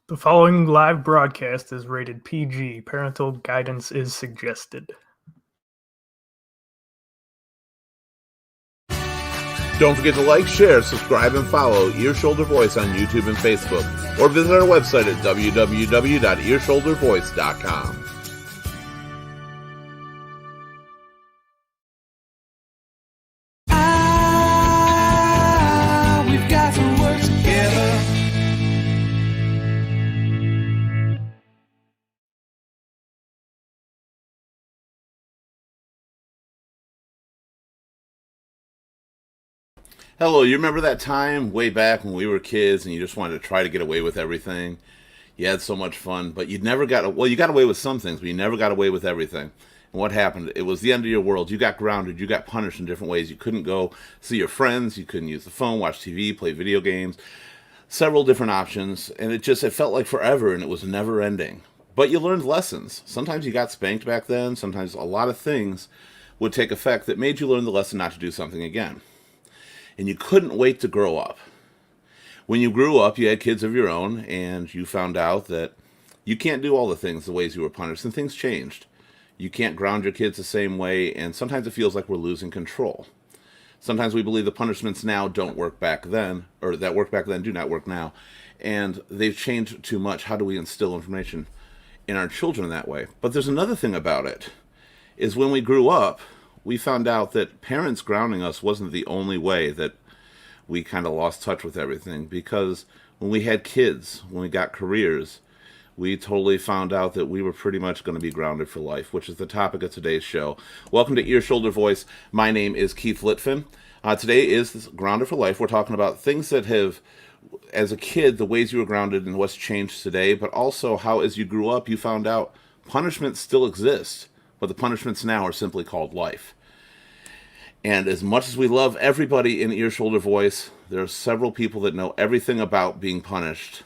The following live broadcast is rated PG. Parental guidance is suggested. Don't forget to like, share, subscribe, and follow Ear Shoulder Voice on YouTube and Facebook, or visit our website at www.earshouldervoice.com. We've got to work together. Hello, you remember that time way back when we were kids and you just wanted to try to get away with everything? You had so much fun, but you got away with some things, but you never got away with everything. And what happened? It was the end of your world. You got grounded. You got punished in different ways. You couldn't go see your friends. You couldn't use the phone, watch TV, play video games. Several different options, and it felt like forever, and it was never ending. But you learned lessons. Sometimes you got spanked back then. Sometimes a lot of things would take effect that made you learn the lesson not to do something again. And you couldn't wait to grow up. When you grew up, you had kids of your own, and you found out that you can't do all the things the ways you were punished, and things changed. You can't ground your kids the same way, and sometimes it feels like we're losing control. Sometimes we believe the punishments now don't work back then, or that work back then do not work now, and they've changed too much. How do we instill information in our children that way? But there's another thing about it, is when we grew up, we found out that parents grounding us wasn't the only way that we kind of lost touch with everything, because when we had kids, when we got careers, we totally found out that we were pretty much going to be grounded for life, which is the topic of today's show. Welcome to Ear Shoulder Voice. My name is Keith Litfin. Today is Grounded for Life. We're talking about things that have, as a kid, the ways you were grounded and what's changed today, but also how as you grew up you found out punishments still exist, but the punishments now are simply called life. And as much as we love everybody in Ear Shoulder Voice, there are several people that know everything about being punished,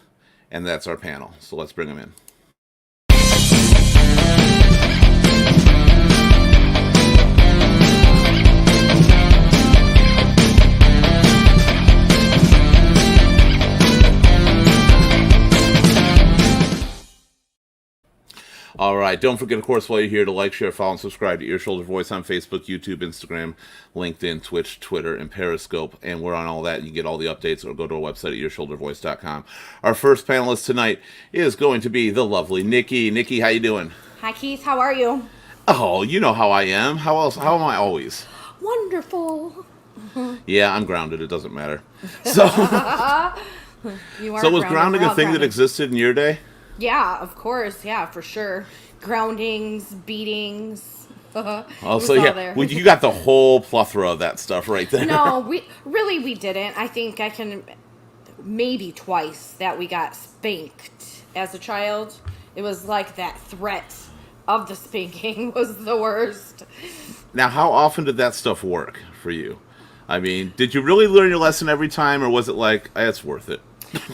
and that's our panel. So let's bring them in. All right. Don't forget, of course, while you're here, to like, share, follow, and subscribe to Ear Shoulder Voice on Facebook, YouTube, Instagram, LinkedIn, Twitch, Twitter, and Periscope. And we're on all that. You get all the updates, or go to our website at earshouldervoice.com. Our first panelist tonight is going to be the lovely Nikki. Nikki, how you doing? Hi, Keith. How are you? Oh, you know how I am. How else? How am I always? Wonderful. Yeah, I'm grounded. It doesn't matter. So, You are so was grounding a thing grounded. that existed in your day? Yeah, of course. Yeah, for sure. Groundings, beatings. Also, yeah, well, you got the whole plethora of that stuff right there. No, we didn't. I think I can maybe twice that we got spanked as a child. It was like that threat of the spanking was the worst. Now, how often did that stuff work for you? I mean, did you really learn your lesson every time, or was it like, it's worth it?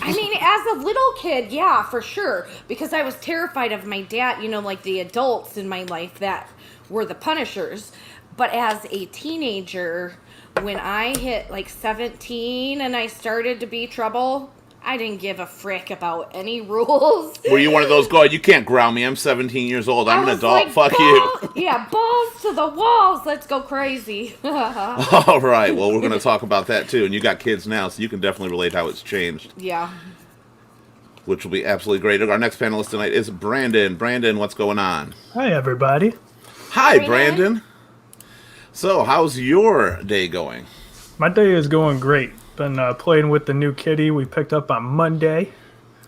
I mean, as a little kid, yeah, for sure. Because I was terrified of my dad, like the adults in my life that were the punishers. But as a teenager, when I hit like 17 and I started to be trouble, I didn't give a frick about any rules. Were you one of those, you can't ground me, I'm 17 years old, I'm an adult, like, fuck you. Yeah, balls to the walls, let's go crazy. All right, well, we're going to talk about that too. And you got kids now, so you can definitely relate how it's changed. Yeah. Which will be absolutely great. Our next panelist tonight is Brandon. Brandon, what's going on? Hi, everybody. Hi, Brandon. So, how's your day going? My day is going great. Been playing with the new kitty we picked up on Monday.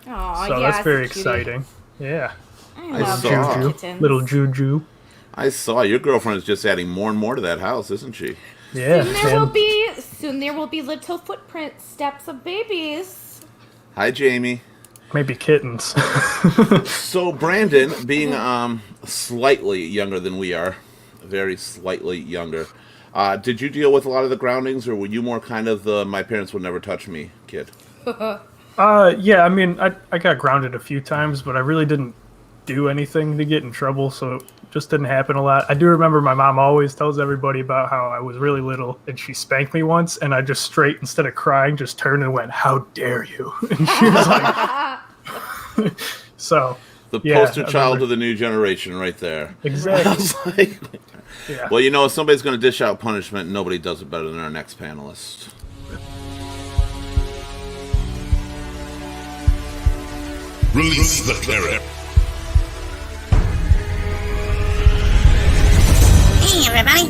Oh, So yeah, that's very it's a cutie. exciting. Yeah. I love saw. Juju. kittens. Little Juju. I saw your girlfriend is just adding more and more to that house, isn't she? Yeah. Soon there will be little footprint steps of babies. Hi, Jamie. Maybe kittens. So, Brandon, being slightly younger than we are, very slightly younger, did you deal with a lot of the groundings, or were you more kind of the my parents would never touch me kid? Yeah, I mean, I got grounded a few times, but I really didn't do anything to get in trouble, so it just didn't happen a lot. I do remember my mom always tells everybody about how I was really little, and she spanked me once, and I just straight, instead of crying, just turned and went, "How dare you?" And she was like, So The yeah, poster I child remember- of the new generation right there. I Exactly. was like, Yeah. well, you know, if somebody's going to dish out punishment, nobody does it better than our next panelist. Release the cleric. Hey everybody,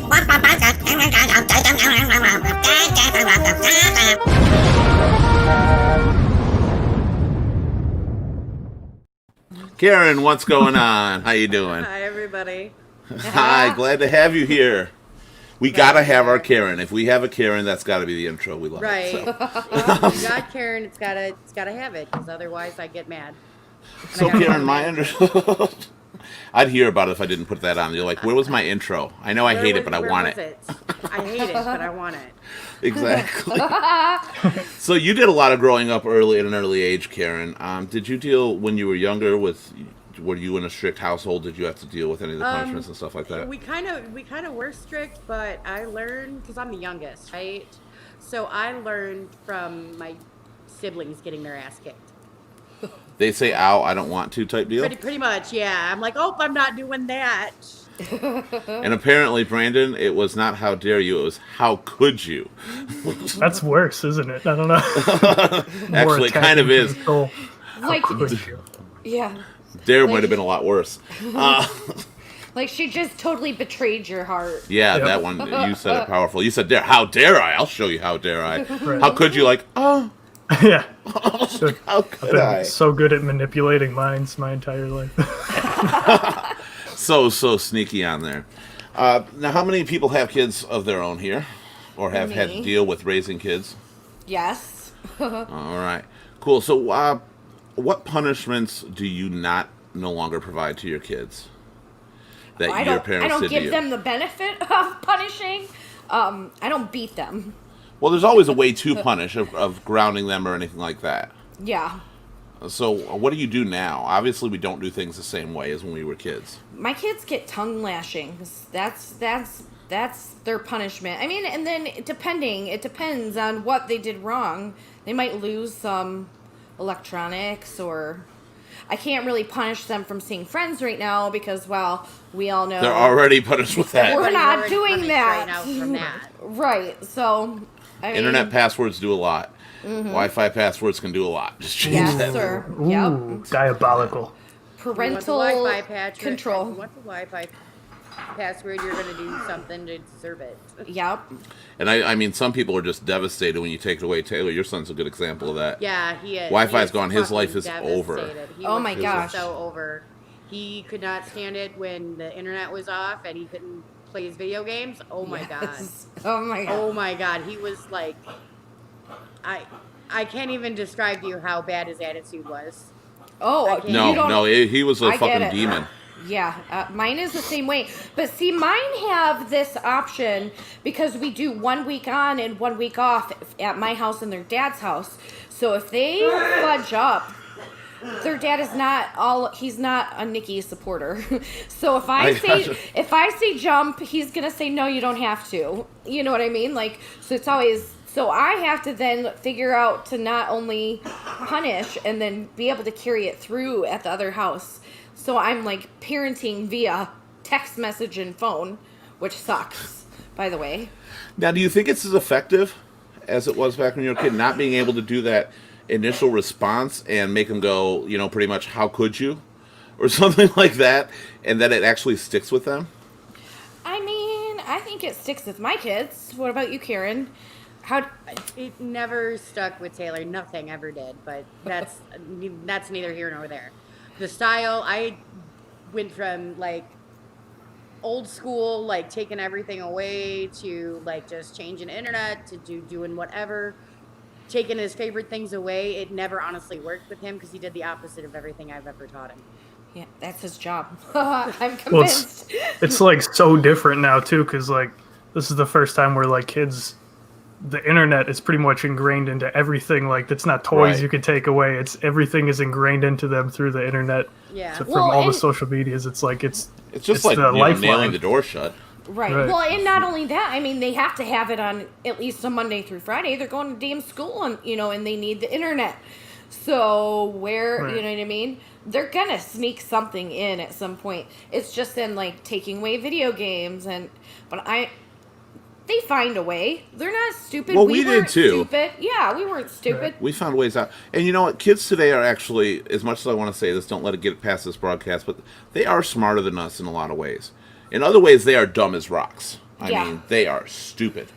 Karen, what's going on? How you doing? Hi, everybody. Hi, glad to have you here. We gotta have our Karen. If we have a Karen, that's got to be the intro. We love Right. it. So, If you got Karen, it's gotta have it, because otherwise I get mad. so I gotta Karen, go my mad. I'd hear about it if I didn't put that on. You're like, where was my intro? I know I hate it, but I Where want was it. I hate it, but I want it. Exactly. So you did a lot of growing up early at an early age, Karen. Did you deal when you were younger with? Were you in a strict household? Did you have to deal with any of the punishments and stuff like that? We kind of were strict, but I learned, because I'm the youngest, right? So I learned from my siblings getting their ass kicked. They say, "Ow, I don't want to," type deal. Pretty much, yeah. I'm like, oh, I'm not doing that. And apparently, Brandon, it was not "How dare you"; it was "How could you." That's worse, isn't it? I don't know. More Actually, it kind of attacking is. people. Like, Could you? yeah. Dare might have been a lot worse. Like she just totally betrayed your heart. Yeah, Yep. that one. You said it powerful. You said, "Dare." How dare I? I'll show you. How dare I? Right. How could you? Like, oh, Yeah. how could Been I? so good at manipulating minds my entire life. So sneaky on there. Now, how many people have kids of their own here, or have had to Me. deal with raising kids? Yes. All right, cool. So, what punishments do you no longer provide to your kids that I your don't. parents I don't did to give you? them the benefit of punishing. I don't beat them. Well, there's always a way to punish of grounding them or anything like that. Yeah. So, what do you do now? Obviously, we don't do things the same way as when we were kids. My kids get tongue lashings. That's their punishment. I mean, and then it depends on what they did wrong. They might lose some electronics, or I can't really punish them from seeing friends right now because, well, we all know They're already punished with that. We're not already doing punished that. right now from that. right. So, I mean, Internet passwords do a lot. Wi-Fi passwords can do a lot. Just change yes, that. sir. Ooh, Yep. diabolical. Parental You want the Wi-Fi control. If you want the Wi-Fi password, you're gonna do something to deserve it. Yep. And I mean, some people are just devastated when you take it away. Taylor, your son's a good example of that. Yeah, he is. Wi-Fi's He is gone. His fucking life is over. devastated. He Oh was my just gosh. so over. He could not stand it when the internet was off and he couldn't play his video games. Oh my god. Yes. Oh my god. Oh my god. He was like, I can't even describe to you how bad his attitude was. Oh, I can't- No, you don't- no, he was a I get fucking it. demon. Yeah, mine is the same way. But see, mine have this option because we do 1 week on and 1 week off at my house and their dad's house. So if they fudge up, their dad is he's not a Nikki supporter. So if I say jump, he's gonna say no, you don't have to. You know what I mean? Like, so it's always, so I have to then figure out to not only punish and then be able to carry it through at the other house. So I'm like parenting via text message and phone, which sucks, by the way. Now, do you think it's as effective as it was back when you were a kid, not being able to do that initial response and make them go, you know, pretty much, how could you? Or something like that, and that it actually sticks with them? I mean, I think it sticks with my kids. What about you, Karen? It never stuck with Taylor. Nothing ever did. But that's neither here nor there. The style, I went from like old school, like taking everything away, to like just changing the internet, to doing whatever, taking his favorite things away. It never honestly worked with him because he did the opposite of everything I've ever taught him. Yeah, that's his job. I'm Well, convinced. it's like so different now too, because like this is the first time where like kids, the internet is pretty much ingrained into everything. Like it's not toys Right. you can take away. It's everything is ingrained into them through the internet. Yeah. So from Well, all the and- social medias, it's like it's It's like the you know, lifeline. nailing the door shut. Right. Right. Well, and not only that, I mean, they have to have it on at least a Monday through Friday. They're going to damn school, and and they need the internet. So where, Right. you know what I mean? They're gonna sneak something in at some point. It's just in like taking away video games they find a way. They're not stupid. Well, we did weren't too. Stupid. Yeah, we weren't stupid. We found ways out. And you know what? Kids today are actually, as much as I want to say this, don't let it get past this broadcast, but they are smarter than us in a lot of ways. In other ways, they are dumb as rocks. I Yeah. mean, they are stupid.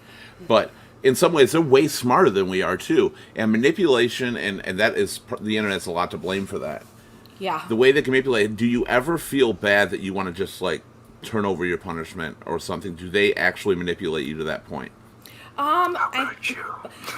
But in some ways, they're way smarter than we are, too. And manipulation, and that is, the internet's a lot to blame for that. Yeah. The way they can manipulate, do you ever feel bad that you want to just, like, turn over your punishment or something? Do they actually manipulate you to that point?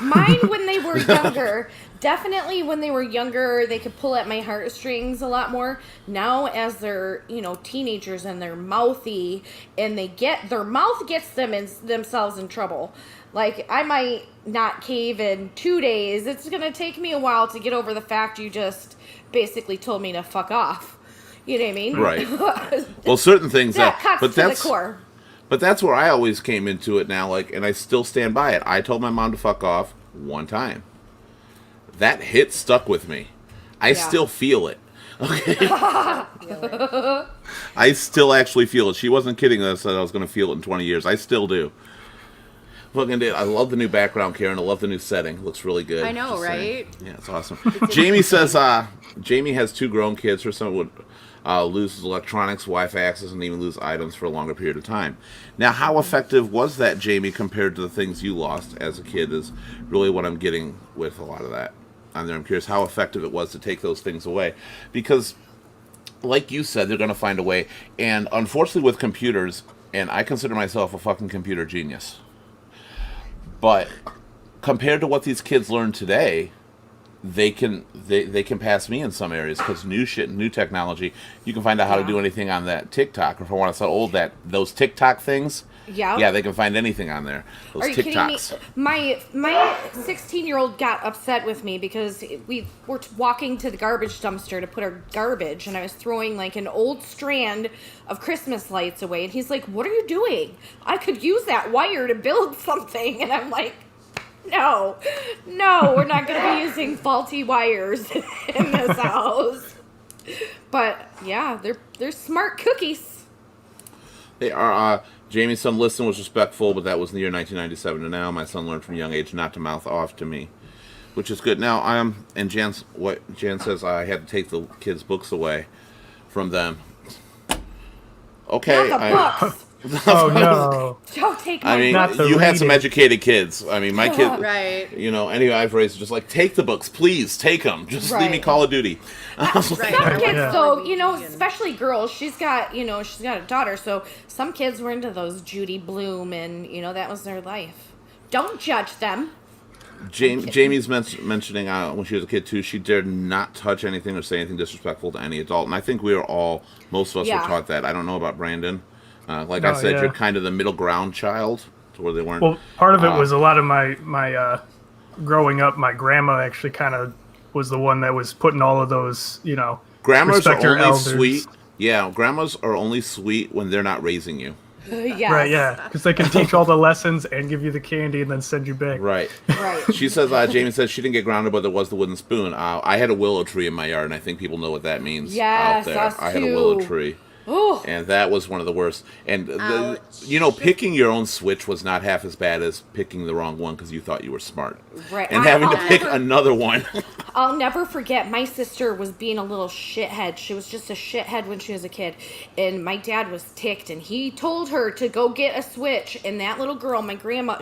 Mine when they were younger, definitely when they were younger, they could pull at my heartstrings a lot more. Now, as they're teenagers and they're mouthy, and their mouth gets themselves in trouble. Like I might not cave in 2 days. It's gonna take me a while to get over the fact you just basically told me to fuck off. You know what I mean? Right. Well, certain things That cuts but to the that's core. But that's where I always came into it now, like, and I still stand by it. I told my mom to fuck off one time. That hit stuck with me. I Yeah. still feel it. Okay. I still actually feel it. She wasn't kidding us that I was going to feel it in 20 years. I still do. Fucking did. I love the new background, Karen. I love the new setting. Looks really good. I know, Just saying. right? Yeah, it's awesome. Jamie says, Jamie has 2 grown kids. Her son would lose his electronics, Wi-Fi access, and even lose items for a longer period of time. Now, how effective was that, Jamie, compared to the things you lost as a kid is really what I'm getting with a lot of that. I'm curious how effective it was to take those things away. Because, like you said, they're going to find a way. And unfortunately with computers, and I consider myself a fucking computer genius, but compared to what these kids learn today, they can pass me in some areas because new technology. You can find out how to do anything on that TikTok. Or if I want to sound old, those TikTok things. Yeah. They can find anything on there. Those Are you TikToks. kidding me? My 16-year-old got upset with me because we were walking to the garbage dumpster to put our garbage, and I was throwing like an old strand of Christmas lights away, and he's like, "What are you doing? I could use that wire to build something." And I'm like, No, we're not going to be using faulty wires in this house. But yeah, they're smart cookies. They are. Jamie's son, listen, was respectful, but that was in the year 1997 to now. My son learned from a young age not to mouth off to me, which is good. Now, and Jan says I had to take the kids' books away from them. Okay. Not the books. Oh no. Don't take my I mean, Not the you had some reading. educated kids. I mean, my kid, Right. Anyway, I've raised just like, take the books, please, take them. Just leave me Right. Call of Duty. Right. Some I kids, Yeah. though, especially girls, she's got a daughter, so some kids were into those Judy Bloom, and, that was their life. Don't judge them. Jamie's mentioning when she was a kid, too, she dared not touch anything or say anything disrespectful to any adult. And I think most of us Yeah. were taught that. I don't know about Brandon. Like No, I said, yeah. you're kind of the middle ground child to where they weren't. Well, part of it was a lot of my growing up. My grandma actually kind of was the one that was putting all of those, grandmas respect are your only elders. sweet. Yeah, grandmas are only sweet when they're not raising you. Yes. Right, yeah, because they can teach all the lessons and give you the candy and then send you back. Right. Right. She says, Jamie says she didn't get grounded, but there was the wooden spoon. I had a willow tree in my yard, and I think people know what that means Yes, out there. us I had a willow too. tree. Ooh. And that was one of the worst. And, Ouch. picking your own switch was not half as bad as picking the wrong one because you thought you were smart. Right. And having to I'll pick never- another one. I'll never forget, my sister was being a little shithead. She was just a shithead when she was a kid. And my dad was ticked, and he told her to go get a switch. And that little girl,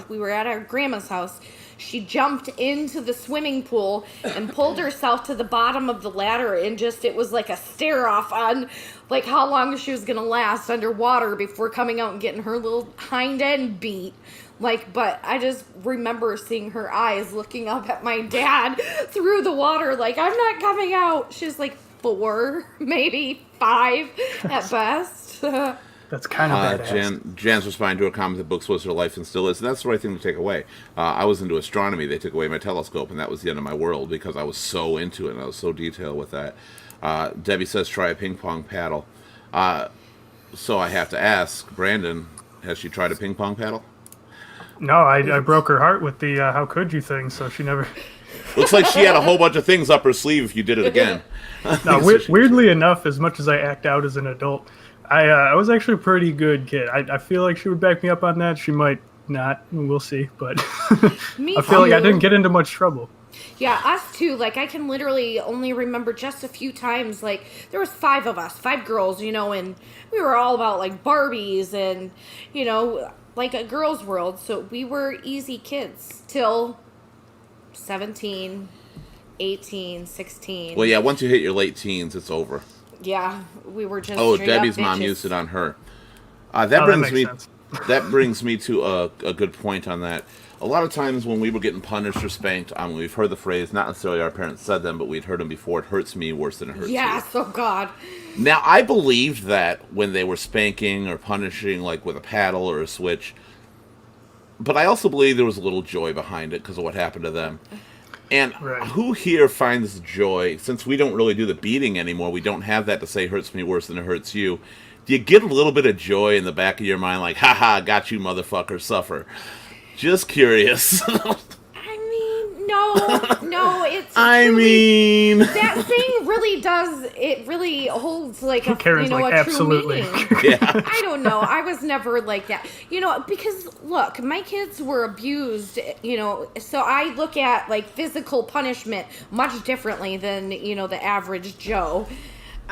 we were at our grandma's house. She jumped into the swimming pool and pulled herself to the bottom of the ladder, and it was like a stare off on like how long she was gonna last underwater before coming out and getting her little hind end beat. But I just remember seeing her eyes looking up at my dad through the water, like, I'm not coming out. She's like 4, maybe 5 at best. That's kind of badass. Jan's responding to her comment that books was her life and still is. And that's the right thing to take away. I was into astronomy. They took away my telescope, and that was the end of my world because I was so into it and I was so detailed with that. Debbie says, try a ping pong paddle. So I have to ask, Brandon, has she tried a ping pong paddle? No, I broke her heart with the how could you thing, so she never Looks like she had a whole bunch of things up her sleeve if you did it again. No, weirdly enough, as much as I act out as an adult, I was actually a pretty good kid. I feel like she would back me up on that. She might not. We'll see. But Me I feel like I too. didn't get into much trouble. Yeah, us too. Like, I can literally only remember just a few times. Like, there was 5 of us, 5 girls, and we were all about like Barbies and like a girls' world. So we were easy kids till 17, 18, 16. Well, yeah, once you hit your late teens, it's over. Yeah, we were just. Oh, straight Debbie's up mom bitches. used it on her. Oh, That that brings makes me. sense. That brings me to a good point on that. A lot of times when we were getting punished or spanked, we've heard the phrase, not necessarily our parents said them, but we'd heard them before, it hurts me worse than it hurts you. Yes, oh God. Now, I believed that when they were spanking or punishing, like with a paddle or a switch, but I also believe there was a little joy behind it because of what happened to them. And Right. who here finds joy, since we don't really do the beating anymore, we don't have that to say hurts me worse than it hurts you. Do you get a little bit of joy in the back of your mind, like, haha, got you, motherfucker, suffer? Just curious. I mean, no, it's. I truly- mean, that thing really does. It really holds like a Karen's a like, true absolutely. meaning. yeah. I don't know. I was never like that. Because look, my kids were abused, so I look at like physical punishment much differently than, the average Joe.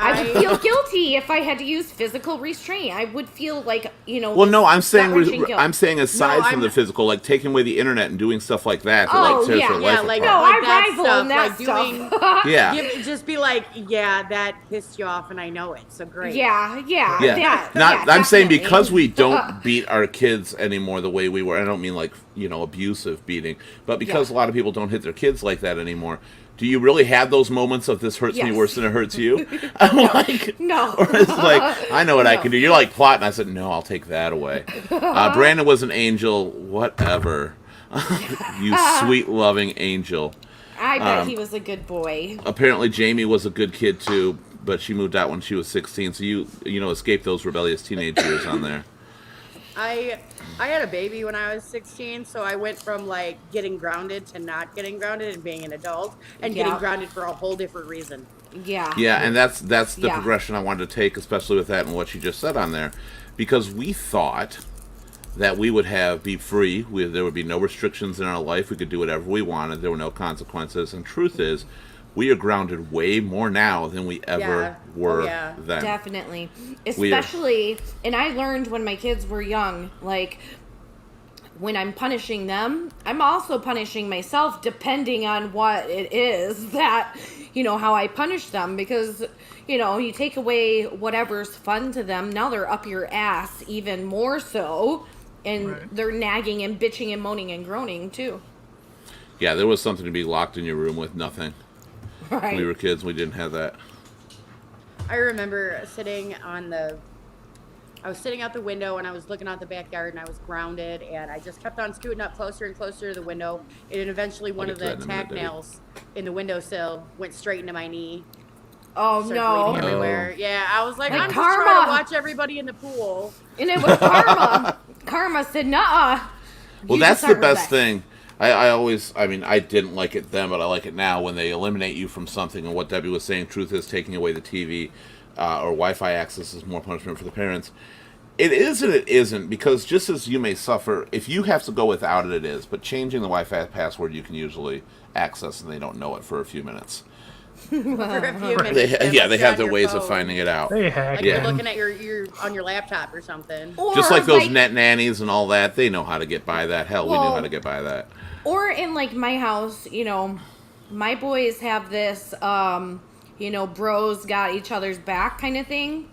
I would feel guilty if I had to use physical restraint. I would feel like, Well, no, I'm saying gut-wrenching guilt. I'm saying aside from I'm- the physical, like taking away the internet and doing stuff like that. Oh, like tears yeah. her Yeah, life like, apart. No, like I that rival stuff, in that like stuff. Yeah. just be like, yeah, that pissed you off, and I know it. So great. Yeah. Yeah, that, I'm saying definitely. because we don't beat our kids anymore the way we were. I don't mean like abusive beating, but because Yeah. a lot of people don't hit their kids like that anymore. Do you really have those moments of this hurts me Yes. worse than it hurts you? I'm like, No. or it's like I know what I No. can do. You're like plotting. I said no, I'll take that away. Brandon was an angel. Whatever, you sweet loving angel. I bet he was a good boy. Apparently, Jamie was a good kid too, but she moved out when she was 16. So you escaped those rebellious teenage years on there. I had a baby when I was 16, so I went from like getting grounded to not getting grounded and being an adult and getting Yeah. grounded for a whole different reason. Yeah. Yeah, and that's the Yeah. progression I wanted to take, especially with that and what you just said on there, because we thought that we would be free. There would be no restrictions in our life. We could do whatever we wanted. There were no consequences. And truth is, we are grounded way more now than we ever Yeah. were Oh, yeah. then. Definitely. We are- Especially, and I learned when my kids were young, like, when I'm punishing them, I'm also punishing myself depending on what it is that, how I punish them. Because, you take away whatever's fun to them, now they're up your ass even more so. And Right. they're nagging and bitching and moaning and groaning too. Yeah, there was something to be locked in your room with nothing. Right. When we were kids, we didn't have that. I remember I was sitting out the window and I was looking out the backyard and I was grounded and I just kept on scooting up closer and closer to the window and eventually one I'll of get to the that in a minute, tack Debbie. nails in the windowsill went straight into my knee. Oh, Started no. bleeding everywhere. Yeah, I was like, Like I'm just trying karma. to watch everybody in the pool. And it was karma. Karma said, "Nuh-uh." Well, You that's the deserve best that. thing. I didn't like it then, but I like it now when they eliminate you from something. And what Debbie was saying, truth is, taking away the TV or Wi-Fi access is more punishment for the parents. It is and it isn't, because just as you may suffer, if you have to go without it, it is. But changing the Wi-Fi password, you can usually access, and they don't know it for a few minutes. For a few minutes. They unless have you're on their your ways of phone. finding it out. They hack. Like Yeah. you're looking at your on your laptop or something. Or Just like those like- net nannies and all that, they know how to get by that. Hell, we knew Well- how to get by that. Or in like my house, my boys have this, bros got each other's back kind of thing.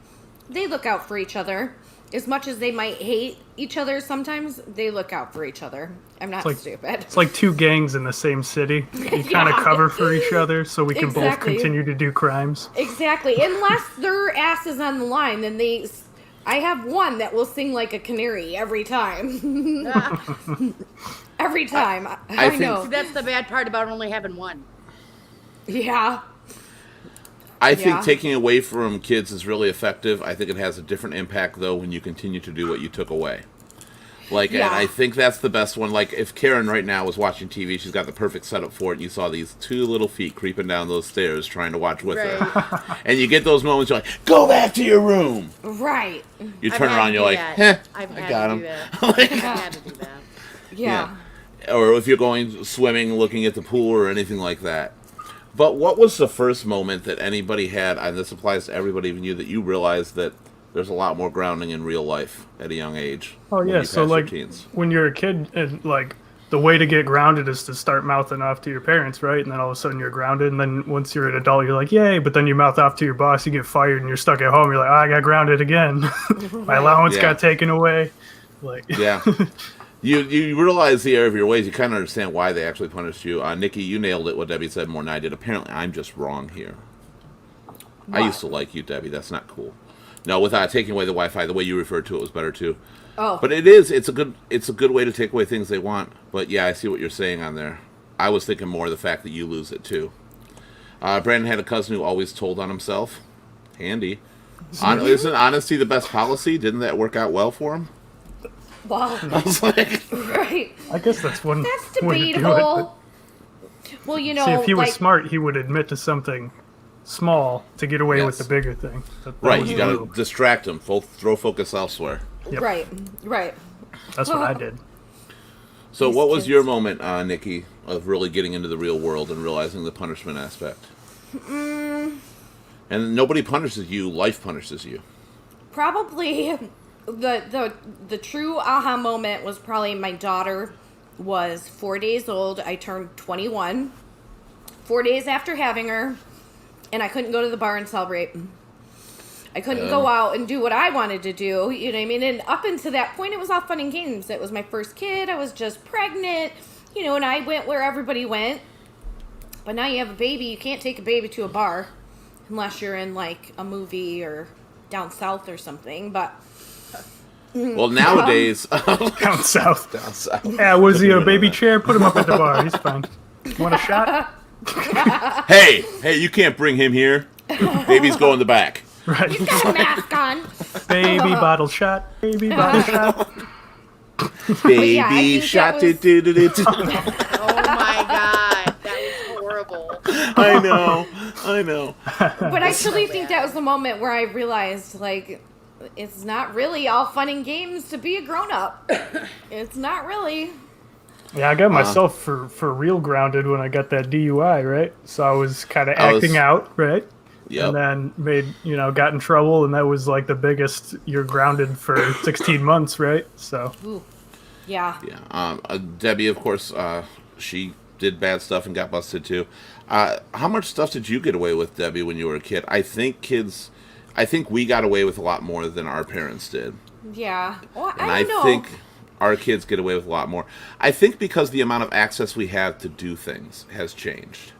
They look out for each other. As much as they might hate each other sometimes, they look out for each other. I'm not like- stupid. It's like two gangs in the same city. You kind of Yeah. cover for each other so we can both Exactly. continue to do crimes. Exactly. Unless their ass is on the line, then I have one that will sing like a canary every time. Every time. I think- know. See, that's the bad part about only having one. Yeah. I think Yeah. taking away from kids is really effective. I think it has a different impact, though, when you continue to do what you took away. Like, Yeah. and I think that's the best one. Like, if Karen right now was watching TV, she's got the perfect setup for it. And you saw these two little feet creeping down those stairs trying to watch with her. Right. And you get those moments, you're like, go back to your room. Right. You I've turn had around, to you're do like, that. heh, I've I had got to him. do that. Like, I've had to do that. Yeah. or if you're going swimming, looking at the pool or anything like that. But what was the first moment that anybody had, and this applies to everybody, even you, that you realized that there's a lot more grounding in real life at a young age? Oh when yeah, you so pass your like teens? when you're a kid, and like the way to get grounded is to start mouthing off to your parents, right? And then all of a sudden you're grounded, and then once you're an adult, you're like, yay! But then you mouth off to your boss, you get fired, and you're stuck at home. You're like, oh, I got grounded again. My allowance Yeah. got taken away. Like, Yeah. You realize the error of your ways. You kind of understand why they actually punished you. Nikki, you nailed it, what Debbie said, more than I did. Apparently, I'm just wrong here. I used to like you, Debbie. That's not cool. No, without taking away the Wi-Fi, the way you referred to it was better, too. Oh. But it's a good way to take away things they want. But yeah, I see what you're saying on there. I was thinking more of the fact that you lose it, too. Brandon had a cousin who always told on himself. Handy. Isn't honesty the best policy? Didn't that work out well for him? Wow. I was like... Right. I guess that's one That's way to do it. debatable. Well, you know, See, if he was like, smart, he would admit to something small to get away with Yes. the bigger thing. That Right, was you the gotta move. distract them. Throw focus elsewhere. Yep. right. That's what I did. So, These what was kids. your moment, Nikki, of really getting into the real world and realizing the punishment aspect? And nobody punishes you; life punishes you. Probably the true aha moment was probably my daughter was 4 days old. I turned 21. 4 days after having her, and I couldn't go to the bar and celebrate. I couldn't go out and do what I wanted to do, you know what I mean? And up until that point, it was all fun and games. It was my first kid. I was just pregnant, you know, and I went where everybody went. But now you have a baby. You can't take a baby to a bar unless you're in, like, a movie or down south or something. But Well, nowadays, Down south. down south. Yeah, was he a baby chair? Put him up at the bar. He's fine. Want a shot? Hey, you can't bring him here. Baby's go in the back. Right. he's got a mask on. Baby bottle shot. Baby bottle shot. Baby yeah, I think shot. that was- Oh my god, that was horrible. I know. But I truly think that was the moment where I realized, like, it's not really all fun and games to be a grown up. It's not really. Yeah, I got myself for real grounded when I got that DUI, right? So I was kind of I was- acting out, right? Yep. And then got in trouble, and that was like the biggest. You're grounded for 16 months, right? So Ooh. Yeah. Yeah. Debbie, of course, she did bad stuff and got busted too. How much stuff did you get away with, Debbie, when you were a kid? I think we got away with a lot more than our parents did. Yeah. Well, And I don't know. think our kids get away with a lot more. I think because the amount of access we have to do things has changed.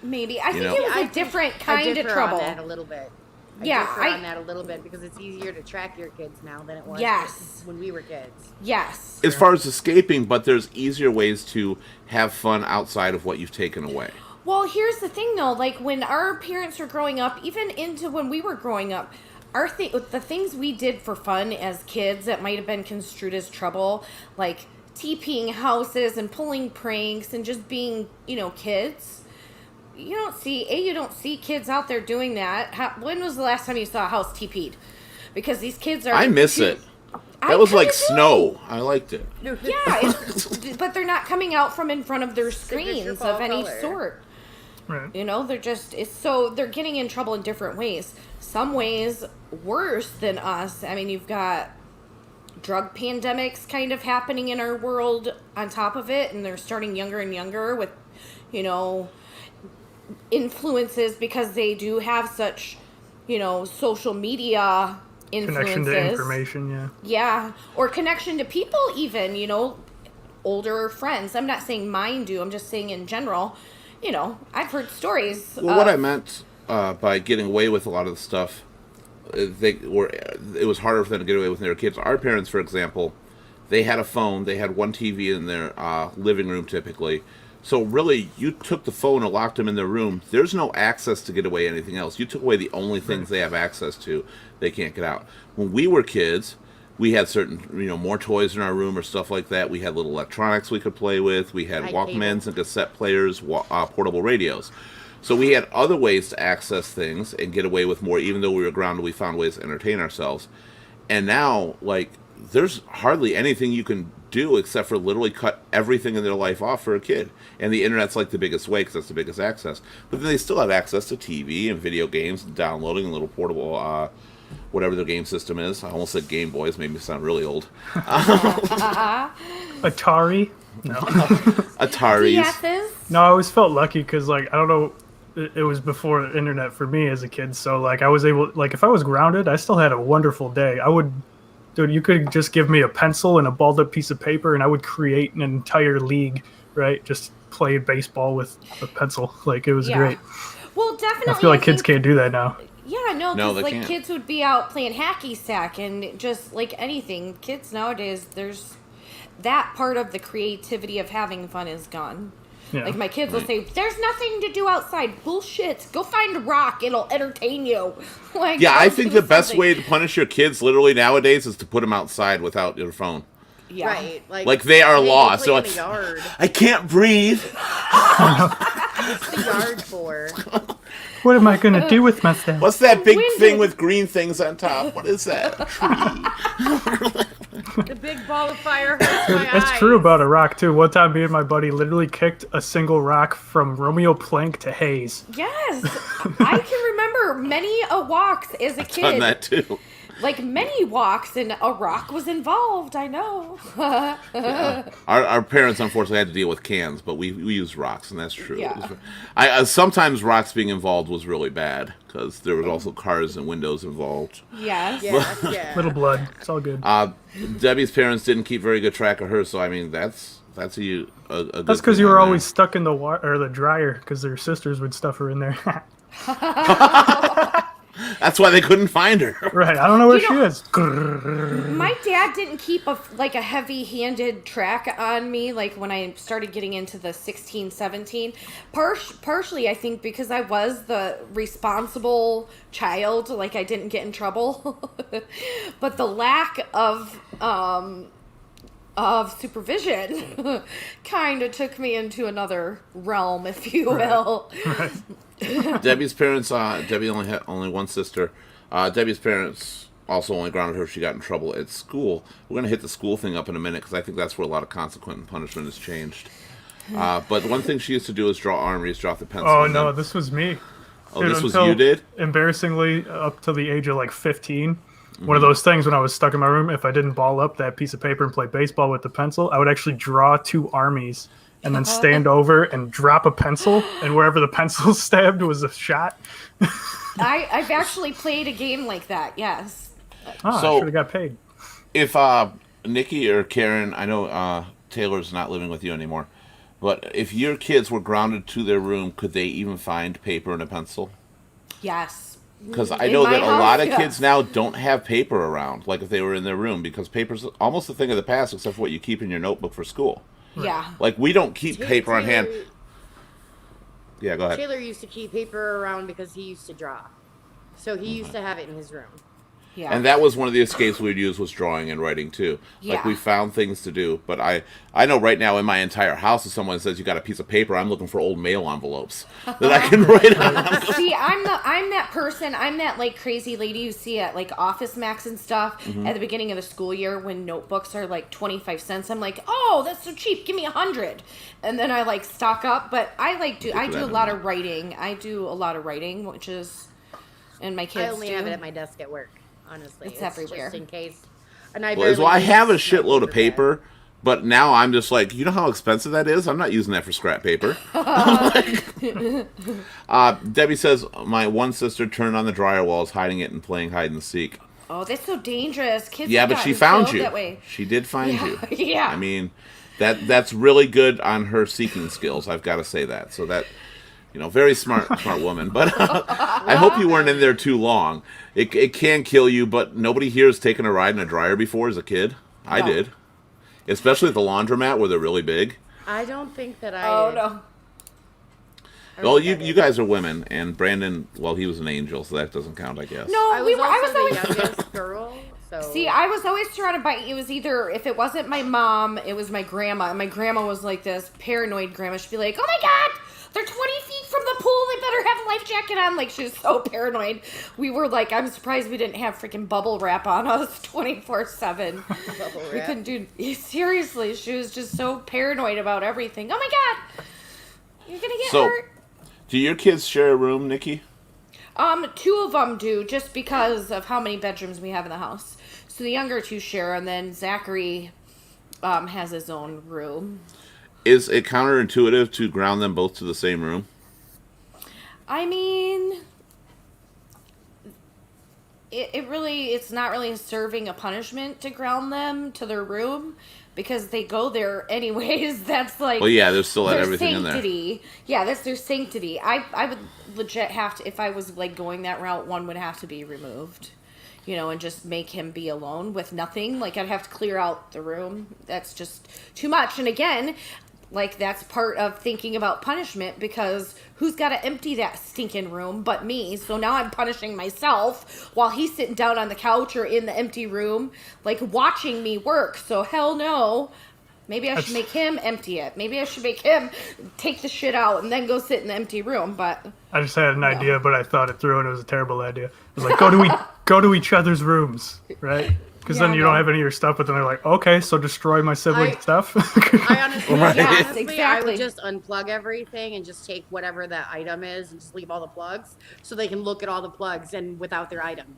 Maybe. I think know. it was I a think different I kind of differ trouble. on that a little bit. I Yeah, differ I- on that a little bit because it's easier to track your kids now than it was Yes. when we were kids. Yes. As far as escaping, but there's easier ways to have fun outside of what you've taken away. Well, here's the thing, though. Like, when our parents were growing up, even into when we were growing up, the things we did for fun as kids that might have been construed as trouble, like TPing houses and pulling pranks and just being, kids. You don't see kids out there doing that. When was the last time you saw a house TP'd? Because these kids are... I miss it. I That was like kinda do. snow. I liked it. Yeah, but they're not coming out from in front of their screens fall of any color. sort. right. They're getting in trouble in different ways. Some ways worse than us. I mean, you've got drug pandemics kind of happening in our world on top of it, and they're starting younger and younger with, influences because they do have such, social media influences. Connection to information, yeah. Yeah, or connection to people even, older friends. I'm not saying mine do. I'm just saying in general, I've heard stories. Well, what I meant by getting away with a lot of the stuff, it was harder for them to get away with their kids. Our parents, for example, they had a phone. They had one TV in their living room typically. So really, you took the phone and locked them in their room. There's no access to get away anything else. You took away the only things they have access to. They can't get out. When we were kids, we had certain, more toys in our room or stuff like that. We had little electronics we could play with. We had Walkmans and cassette players, portable radios. So we had other ways to access things and get away with more. Even though we were grounded, we found ways to entertain ourselves. And now, like, there's hardly anything you can do except for literally cut everything in their life off for a kid. And the internet's like the biggest way because that's the biggest access. But then they still have access to TV and video games and downloading and little portable, whatever their game system is. I almost said Game Boys, made me sound really old. Atari? No. Ataris. Yeses. No, I always felt lucky because, like, I don't know, it was before the internet for me as a kid. So, like, I was able, like, if I was grounded, I still had a wonderful day. Dude, you could just give me a pencil and a balled up piece of paper and I would create an entire league, right? Just play baseball with a pencil. Like, it was great. Well, definitely. I feel like kids can't do that now. Yeah, no, No, because they like can't. kids would be out playing hacky sack and just like anything. Kids nowadays, there's that part of the creativity of having fun is gone. Yeah. Like my kids will say, "There's nothing to do outside." Bullshit. Go find a rock; it'll entertain you. Like, Yeah, I go think do the best something. way to punish your kids literally nowadays is to put them outside without your phone. Yeah. Right. Like, they are hey, go lost. play They're in the like, yard. I can't breathe. What's the yard for? What am I going to do with myself? What's that big Winded. thing with green things on top? What is that? A tree. The big ball of fire hurts my That's eyes. true about a rock, too. One time, me and my buddy literally kicked a single rock from Romeo Plank to Hayes. Yes, I can remember many a walks as a Done kid. that too. Like many walks, and a rock was involved. I know. Our parents unfortunately had to deal with cans, but we used rocks, and that's true. Yeah. Sometimes rocks being involved was really bad because there was also cars and windows involved. Yes. Yeah. Little blood. It's all good. Debbie's parents didn't keep very good track of her, so I mean that's a good. That's because you thing were on always stuck in the water or the dryer because their sisters would stuff her in there. there. That's why they couldn't find her. Right. I don't know where You she know- is. My dad didn't keep a heavy-handed track on me like when I started getting into the 16, 17. Partially, I think, because I was the responsible child, like I didn't get in trouble. But the lack of supervision kind of took me into another realm, if you will. Right. Debbie's parents. Debbie only had one sister. Debbie's parents also only grounded her if she got in trouble at school. We're gonna hit the school thing up in a minute because I think that's where a lot of consequent and punishment has changed. But one thing she used to do is draw armories, drop the pencil. Oh, in no. them. This was me. Oh, Dude, this was until you did? Embarrassingly, up to the age of like 15. One of those things when I was stuck in my room, if I didn't ball up that piece of paper and play baseball with the pencil, I would actually draw two armies and then stand over and drop a pencil, and wherever the pencil stabbed was a shot. I've actually played a game like that, yes. I So- should have got paid. If Nikki or Karen, I know Taylor's not living with you anymore, but if your kids were grounded to their room, could they even find paper and a pencil? Yes. Because I In know my that a house, lot of yes. kids now don't have paper around, like if they were in their room, because paper's almost a thing of the past, except for what you keep in your notebook for school. Yeah. Like, we don't keep paper on hand. Taylor- Yeah, go ahead. Taylor used to keep paper around because he used to draw. So he used to have it in his room. Yeah. And that was one of the escapes we'd use was drawing and writing too. Like, Yeah. we found things to do. But I know right now in my entire house, if someone says you got a piece of paper, I'm looking for old mail envelopes that I can write on. See, I'm that person. I'm that like crazy lady you see at like Office Max and stuff Mm-hmm. at the beginning of the school year when notebooks are like 25 cents. I'm like, oh, that's so cheap. Give me 100, and then I like stock up. But I do that a in lot there. of writing. I do a lot of writing, which is, and my kids I only do. have it at my desk at work, honestly. It's everywhere. Just in case. And I Well, barely I use have a my shitload of paper. paper, but now I'm just like, you know how expensive that is? I'm not using that for scrap paper. Debbie says, my one sister turned on the dryer walls, hiding it and playing hide and seek. Oh, that's so dangerous. Kids. Yeah, have but she gotten found killed you. That way. She did find you. Yeah. I mean, that's really good on her seeking skills. I've got to say that. So that, very smart woman. But I hope you weren't in there too long. It can kill you, but nobody here has taken a ride in a dryer before as a kid. I No. did, especially at the laundromat where they're really big. I don't think that I. Oh no. I Well, don't think I you did. guys are women, and Brandon, well, he was an angel, so that doesn't count, I guess. No, I was I was also always. the youngest girl, So See, I was always surrounded by, it was either, if it wasn't my mom, it was my grandma. And my grandma was like this paranoid grandma. She'd be like, oh my God, they're 20 feet from the pool. They better have a life jacket on. Like, she was so paranoid. We were like, I'm surprised we didn't have freaking bubble wrap on us 24/7. Bubble We wrap. couldn't do, seriously, she was just so paranoid about everything. Oh my God, you're going to get So- hurt. Do your kids share a room, Nikki? Two of them do, just because of how many bedrooms we have in the house. So the younger two share, and then Zachary has his own room. Is it counterintuitive to ground them both to the same room? I mean, it's not really serving a punishment to ground them to their room, because they go there anyways. That's like, Well, yeah, there's still their everything in there. sanctity. Yeah, that's their sanctity. I would legit have to, if I was like going that route, one would have to be removed, and just make him be alone with nothing. Like, I'd have to clear out the room. That's just too much. And again, like, that's part of thinking about punishment, because who's got to empty that stinking room but me? So now I'm punishing myself while he's sitting down on the couch or in the empty room, like, watching me work. So hell no. Maybe I should make him empty it. Maybe I should make him take the shit out and then go sit in the empty room. But I just had an idea, but I thought it through, and it was a terrible idea. It was like, go to each other's rooms, right? Because then Yeah, you no. don't have any of your stuff. But then they're like, okay, so destroy my siblings' I- stuff. I honestly, Right. yeah, Yes, honestly, I exactly. would just unplug everything and just take whatever that item is and just leave all the plugs so they can look at all the plugs and without their item.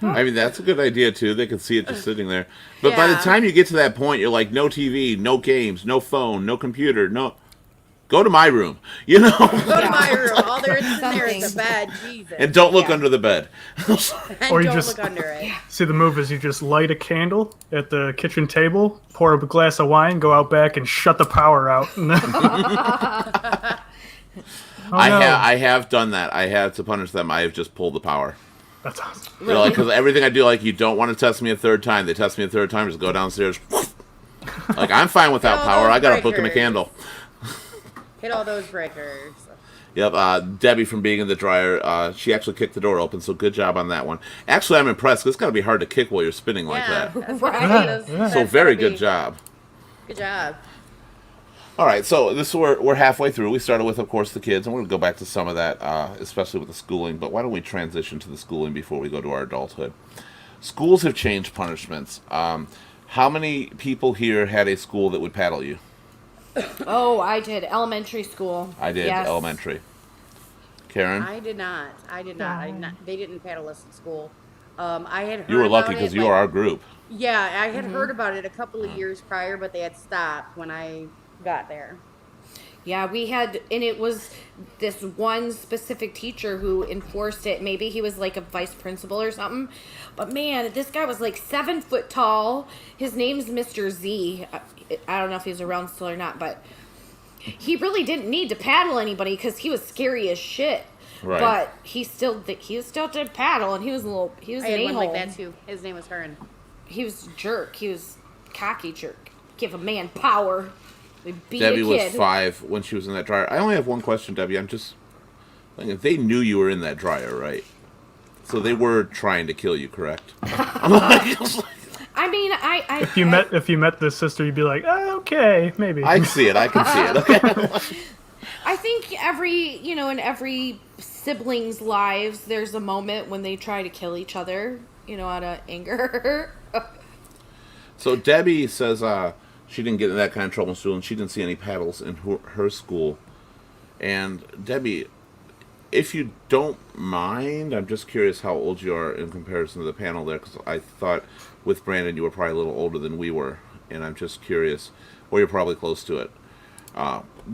I mean, that's a good idea, too. They can see it just sitting there. But by the Yeah. time you get to that point, you're like, no TV, no games, no phone, no computer, no... Go to my room, Go to my room. All there is in there is the Something. bed. Jesus. And don't look Yeah. under the bed. And Or you don't just- look under it. See, the move is you just light a candle at the kitchen table, pour a glass of wine, go out back, and shut the power out. And then... Oh, no. I have done that. I have, to punish them, I have just pulled the power. That's awesome. You know, like, because everything I do, like, you don't want to test me a third time. They test me a third time, just go downstairs. Like, I'm fine without All power. those I got a book and a breakers. candle. Hit all those breakers. Yep, Debbie from being in the dryer, she actually kicked the door open, so good job on that one. Actually, I'm impressed. It's got to be hard to kick while you're spinning like Yeah, that. that's what Right. it is. Yeah. That's So very gotta good be- job. Good job. All right, so this we're halfway through. We started with, of course, the kids, and we're going to go back to some of that, especially with the schooling. But why don't we transition to the schooling before we go to our adulthood? Schools have changed punishments. How many people here had a school that would paddle you? oh, I did elementary school. I did, Yes. elementary. Karen? I did not. I did not. They didn't paddle us in school. I had heard You were lucky about because it, you like- are our group. Yeah, I had heard about it a couple of years prior, but they had stopped when I got there. Yeah, we had, and it was this one specific teacher who enforced it. Maybe he was like a vice principal or something. But man, this guy was like 7 foot tall. His name's Mr. Z. I don't know if he's around still or not, but he really didn't need to paddle anybody because he was scary as shit. Right. But he still did paddle, and he was I an had one a-hole. like that too. His name was Hearn. He was a jerk. He was cocky jerk. Give a man power. We beat Debbie a was kid. 5 when she was in that dryer. I only have one question, Debbie. I'm just thinking, they knew you were in that dryer, right? So they were trying to kill you, correct? I mean, I If you met this sister, you'd be like, okay, maybe. I see it. I can see it. Okay. I think in every sibling's lives, there's a moment when they try to kill each other, out of anger. So Debbie says she didn't get in that kind of trouble in school, and she didn't see any paddles in her school. And Debbie, if you don't mind, I'm just curious how old you are in comparison to the panel there, because I thought with Brandon you were probably a little older than we were, and I'm just curious, or you're probably close to it,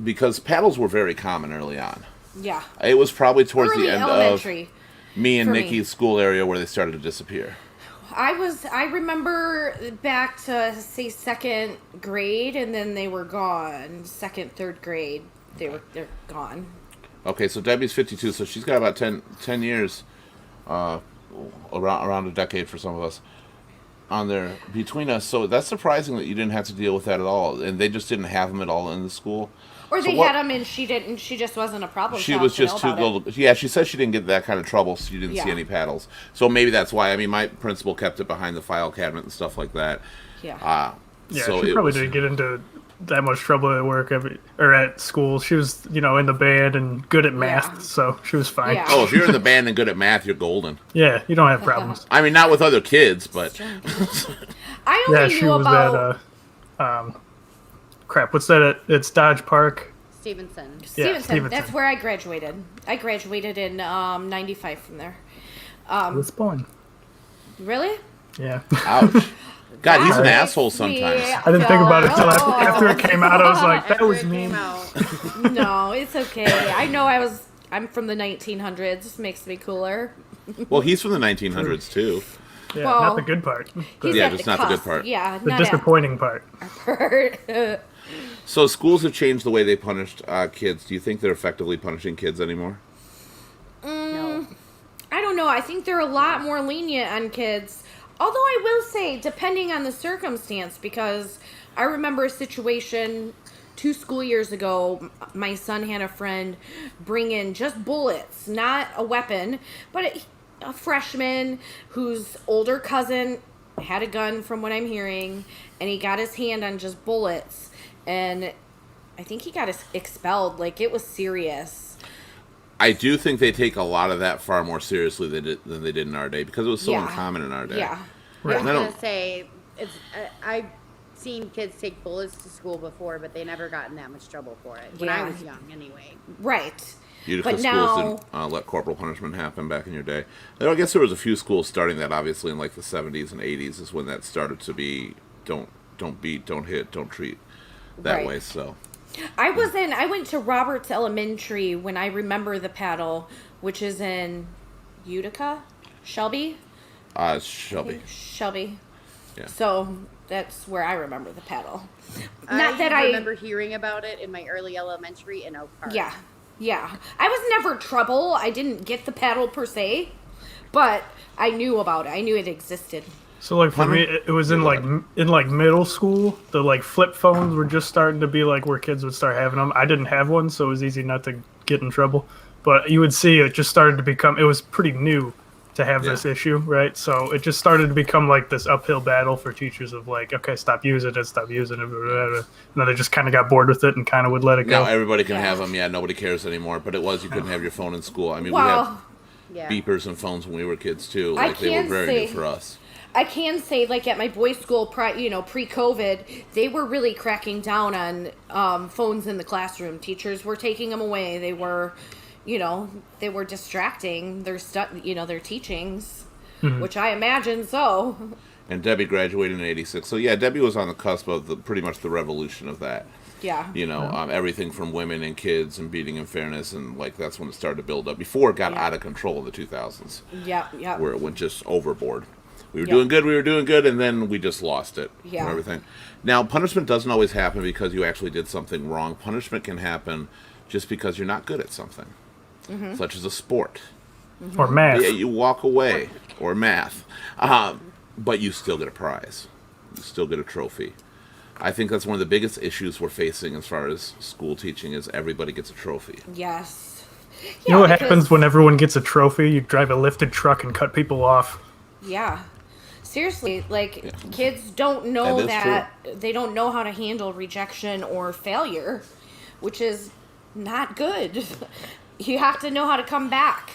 because paddles were very common early on. Yeah. It was probably towards Early the end elementary. of me and for me. Nikki's school area where they started to disappear. I remember back to say second grade, and then they were gone. Second, third grade, they're gone. Okay, so Debbie's 52, so she's got about 10 years, around a decade for some of us, on there between us. So that's surprising that you didn't have to deal with that at all, and they just didn't have them at all in the school. Or So they what- had him and she didn't. She just wasn't a problem. She child was to know just too about it. good. Yeah, she said she didn't get that kind of trouble, so she didn't see Yeah. any paddles. So maybe that's why. I mean, my principal kept it behind the file cabinet and stuff like that. Yeah. Yeah, So she it probably was- didn't get into that much trouble at work or at school. She was, in the band and good at math, Yeah. so she was fine. Yeah. Oh, if you're in the band and good at math, you're golden. Yeah, you don't have problems. I mean, not with other kids, but I only Yeah, she knew was about crap. What's that? It's Dodge Park. Stevenson. Yeah, Stevenson. Stevenson. That's where I graduated. I graduated in '95 from there. I was born. Really? Yeah. ouch. God, he's an That asshole makes me sometimes. I didn't think about it till feel- after it came out. I was like, that After was it mean. came out. No, it's okay. I know I'm from the 1900s. This makes me cooler. Well, he's from the 1900s too. Yeah, Well, not the good part. He's Yeah, at just the not the good cusp. part. Yeah, The not disappointing part. at So schools have changed the way they punished kids. Do you think they're effectively punishing kids anymore? No. I don't know. I think they're a lot more lenient on kids. Although I will say, depending on the circumstance, because I remember a situation 2 school years ago. My son had a friend bring in just bullets, not a weapon, but a freshman whose older cousin had a gun, from what I'm hearing, and he got his hand on just bullets, and I think he got expelled. Like, it was serious. I do think they take a lot of that far more seriously than they did in our day because it was so Yeah. uncommon in our day. Yeah. I was And I gonna don't- say it's. I've seen kids take bullets to school before, but they never got in that much trouble for it when I Yeah. was young, anyway. Right. Utica But schools now- didn't let corporal punishment happen back in your day. I guess there was a few schools starting that, obviously, in like the 70s and 80s is when that started to be don't beat, don't hit, don't treat that Right. way. So I went to Roberts Elementary when I remember the paddle, which is in Utica, Shelby. Shelby. Shelby. Yeah. So that's where I remember the paddle. Not that I I remember hearing about it in my early elementary in Oak Park. Yeah. I was never trouble. I didn't get the paddle per se, but I knew about it. I knew it existed. So like for me, it was in like middle school. The like flip phones were just starting to be like where kids would start having them. I didn't have one, so it was easy not to get in trouble. But you would see it just started to become. It was pretty new to have this issue, right? So it just started to become like this uphill battle for teachers of like, okay, stop using it, blah, blah, blah. And then they just kind of got bored with it and kind of would let it go. Now everybody can Yeah. have them. Yeah, nobody cares anymore. But it was you couldn't have your phone in school. I mean, Well, we Yeah. had beepers and phones when we were kids too. I Like they were can very say- new for us. I can say, like at my boys' school, pre-COVID, they were really cracking down on phones in the classroom. Teachers were taking them away. They were, they were distracting their their teachings, which I imagine so. And Debbie graduated in '86, so yeah, Debbie was on the cusp of pretty much the revolution of that. Yeah. Everything from women and kids and beating and fairness, and like that's when it started to build up. Before it got Yeah. out of control in the 2000s, Yeah. where it went just overboard. We were Yeah. doing good, and then we just lost it. Yeah. And everything. Now, punishment doesn't always happen because you actually did something wrong. Punishment can happen just because you're not good at something, such as a sport. Or math. Yeah, you walk away, or math, but you still get a prize. You still get a trophy. I think that's one of the biggest issues we're facing as far as school teaching is everybody gets a trophy. Yes. You know what because- happens when everyone gets a trophy? You drive a lifted truck and cut people off. Yeah. Seriously, like kids don't know That is they don't know how to handle rejection or failure, which is not good. You have to know how to come back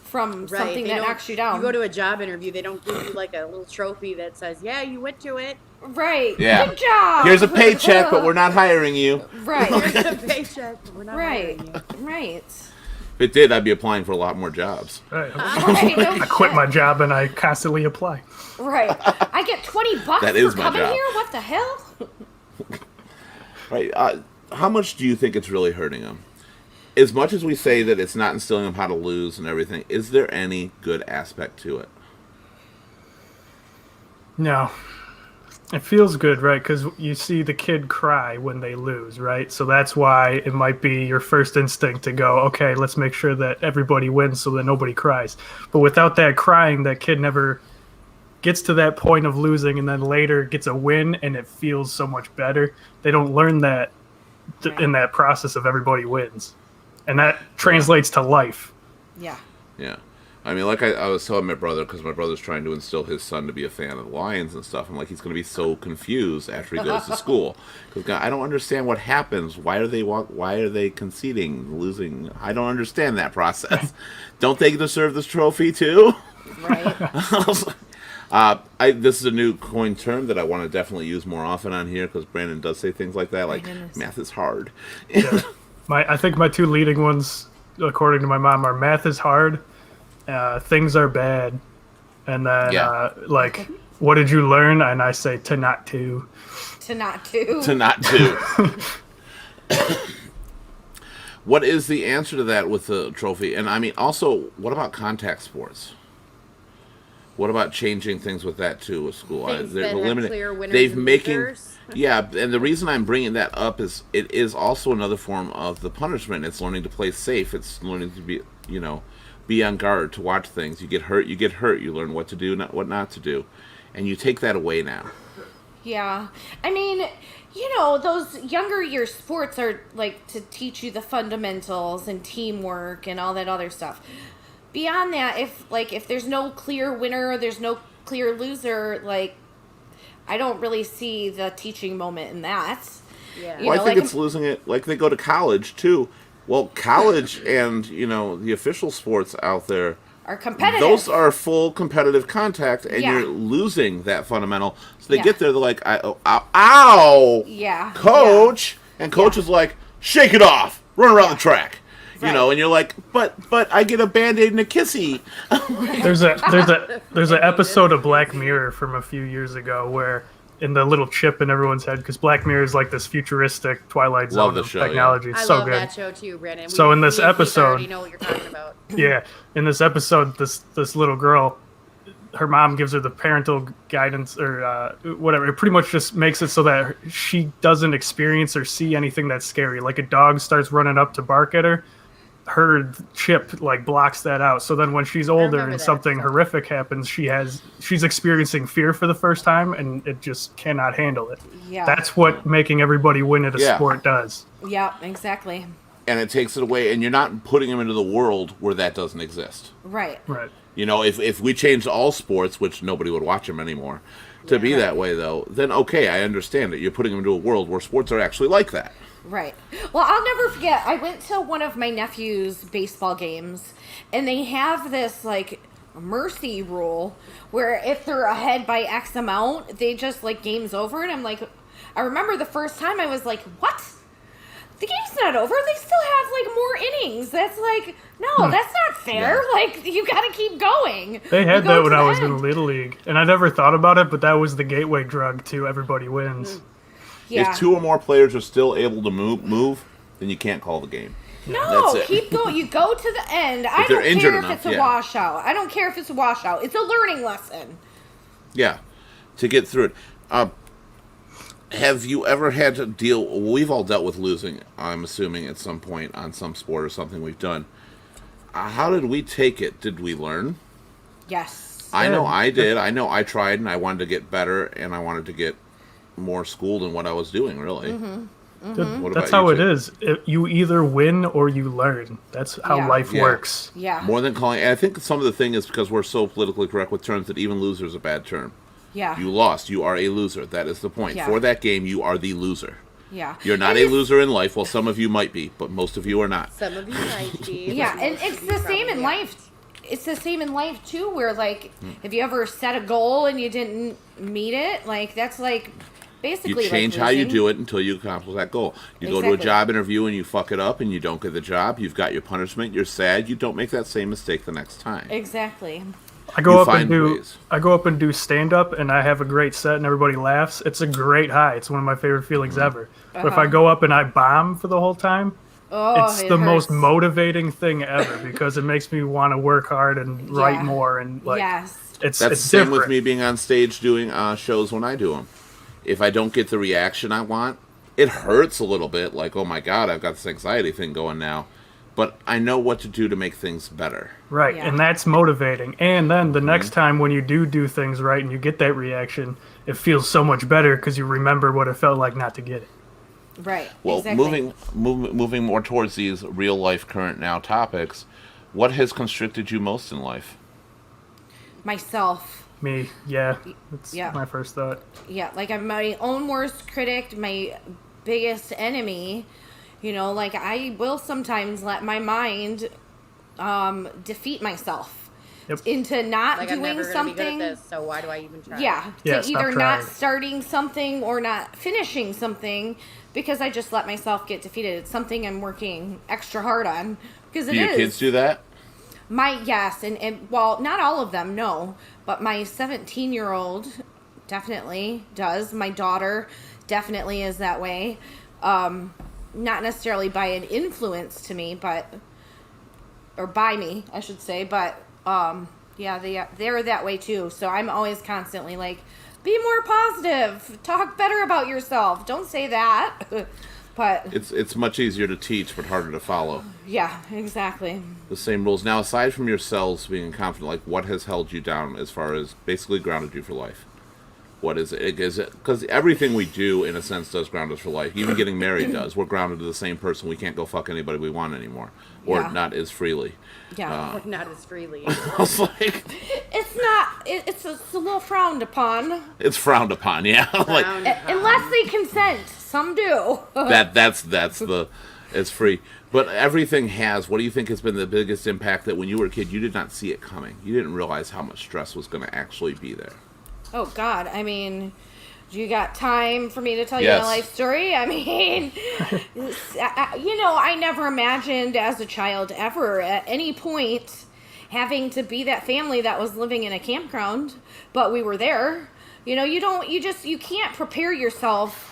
from Right. something They that don't- knocks you down. You go to a job interview, they don't give you like a little trophy that says, "Yeah, you went to it." Right. Yeah. Good job. Here's a paycheck, but we're not hiring you. Right. Here's a paycheck. But we're not Right. hiring you. Right. If it did, I'd be applying for a lot more jobs. Right. Right, no I quit shit. my job and I constantly apply. Right. I get $20 That for is my coming job. here. What the hell? Right? How much do you think it's really hurting them? As much as we say that it's not instilling them how to lose and everything, is there any good aspect to it? No. It feels good, right? Because you see the kid cry when they lose, right? So that's why it might be your first instinct to go, okay, let's make sure that everybody wins so that nobody cries. But without that crying, that kid never gets to that point of losing and then later gets a win and it feels so much better. They don't learn that in that process of everybody wins, and that translates to life. Yeah. Yeah. I mean, like I was telling my brother, because my brother's trying to instill his son to be a fan of the Lions and stuff. I'm like, he's going to be so confused after he goes to school. Because I don't understand what happens. Why are they conceding, losing? I don't understand that process. Don't they deserve this trophy too? Right. This is a new coined term that I want to definitely use more often on here, because Brandon does say things like that, like, math is hard. Yeah. I think my two leading ones, according to my mom, are math is hard, things are bad, and then like, what did you learn? And I say to not to. To not to. To not to. What is the answer to that with the trophy? And I mean, also, what about contact sports? What about changing things with that too with school? Things that have clear winners They've and making losers. Yeah, and the reason I'm bringing that up is it is also another form of the punishment. It's learning to play safe. It's learning to be on guard, to watch things. You get hurt. You learn what to do, what not to do, and you take that away now. Yeah. I mean, those younger year sports are like to teach you the fundamentals and teamwork and all that other stuff. Beyond that, if there's no clear winner, there's no clear loser, like, I don't really see the teaching moment in that. Yeah. Well, I think it's losing it. Like, they go to college too. Well, college and the official sports out there are competitive. Those are full competitive contact, and you're losing that fundamental. So they get there, they're like, ow, yeah, coach, and coach is like, shake it off, run around the track. Right. And you're like, but I get a Band-Aid and a kissy. There's an episode of Black Mirror from a few years ago where in the little chip in everyone's head, because Black Mirror is like this futuristic Twilight Zone of technology. It's so good. I love that show too, Brandon. So in this episode, already know what you're talking about. Yeah, in this episode, this little girl, her mom gives her the parental guidance or whatever. It pretty much just makes it so that she doesn't experience or see anything that's scary. Like a dog starts running up to bark at her, her chip like blocks that out. So then when she's older and something horrific happens, she's experiencing fear for the first time, and it just cannot handle it. Yeah, that's what making everybody win at a sport does. Yeah, exactly. And it takes it away, and you're not putting them into the world where that doesn't exist. Right. If we changed all sports, which nobody would watch them anymore, to be that way though, then okay, I understand it. You're putting them into a world where sports are actually like that. Right. Well, I'll never forget, I went to one of my nephew's baseball games, and they have this, like, mercy rule where if they're ahead by X amount, they just, like, game's over. And I'm like, I remember the first time I was like, what? The game's not over. They still have, like, more innings. That's like, no, that's not fair. Yeah. Like, you gotta keep going. They had that when I was in Little League, and I never thought about it, but that was the gateway drug to everybody wins. Yeah. If two or more players are still able to move, then you can't call the game. No, keep going. You go to the end. I don't care if it's a washout. I don't care if it's a washout. It's a learning lesson. Yeah, to get through it. Have you ever had to deal... We've all dealt with losing, I'm assuming, at some point on some sport or something we've done. How did we take it? Did we learn? Yes. I know I did. I know I tried, and I wanted to get better, and I wanted to get more schooled in what I was doing, really. That's how it is. You either win or you learn. That's how life works. Yeah. More than calling... And I think some of the thing is because we're so politically correct with terms that even loser is a bad term. Yeah. You lost. You are a loser. That is the point. For that game, you are the loser. Yeah. You're not a loser in life. Well, some of you might be, but most of you are not. Some of you might be. Yeah, and it's the same in life. It's the same in life, too, where, like, if you ever set a goal and you didn't meet it, like, that's, like, basically you change how you do it until you accomplish that goal. You go to a job interview and you fuck it up and you don't get the job. You've got your punishment. You're sad. You don't make that same mistake the next time. Exactly. I go up and do stand up, and I have a great set, and everybody laughs. It's a great high. It's one of my favorite feelings ever. But if I go up and I bomb for the whole time, it's the most motivating thing ever because it makes me want to work hard and write more and like. Yes. That's the same with me being on stage doing shows when I do them. If I don't get the reaction I want, it hurts a little bit. Like, oh my God, I've got this anxiety thing going now. But I know what to do to make things better. Right, and that's motivating. And then the next time when you do things right and you get that reaction, it feels so much better because you remember what it felt like not to get it. Right. Well, exactly. moving more towards these real life, current now topics, what has constricted you most in life? Myself. Me, yeah, that's Yeah. my first thought. Yeah, like I'm my own worst critic, my biggest enemy. You know, like I will sometimes let my mind defeat myself Yep. into not Like I'm doing never gonna be good something. at this, so why do I even try? Yeah, Yeah, to stop either not trying. starting something or not finishing something because I just let myself get defeated. It's something I'm working extra hard on because it Do your is. kids do that? Yes, and well, not all of them, no, but my 17-year-old definitely does. My daughter definitely is that way. Not necessarily by an influence to me, but or by me, I should say, but yeah, they're that way too. So I'm always constantly like, be more positive, talk better about yourself. Don't say that. But It's much easier to teach, but harder to follow. yeah, exactly. The same rules. Now, aside from yourselves being confident, like what has held you down as far as basically grounded you for life? What is it? Is it because everything we do, in a sense, does ground us for life? Even getting married does. We're grounded to the same person. We can't go fuck anybody we want anymore, or Yeah. not as freely. Yeah. Or not as freely. It's like It's not. It's a little frowned upon. it's frowned upon. Yeah, like Frowned Unless they consent. Some do. that's the it's free. But everything has. What do you think has been the biggest impact that when you were a kid you did not see it coming? You didn't realize how much stress was going to actually be there. Oh, God. I mean, you got time for me to tell you Yes. my life story? I mean, I never imagined as a child ever at any point having to be that family that was living in a campground, but we were there. You can't prepare yourself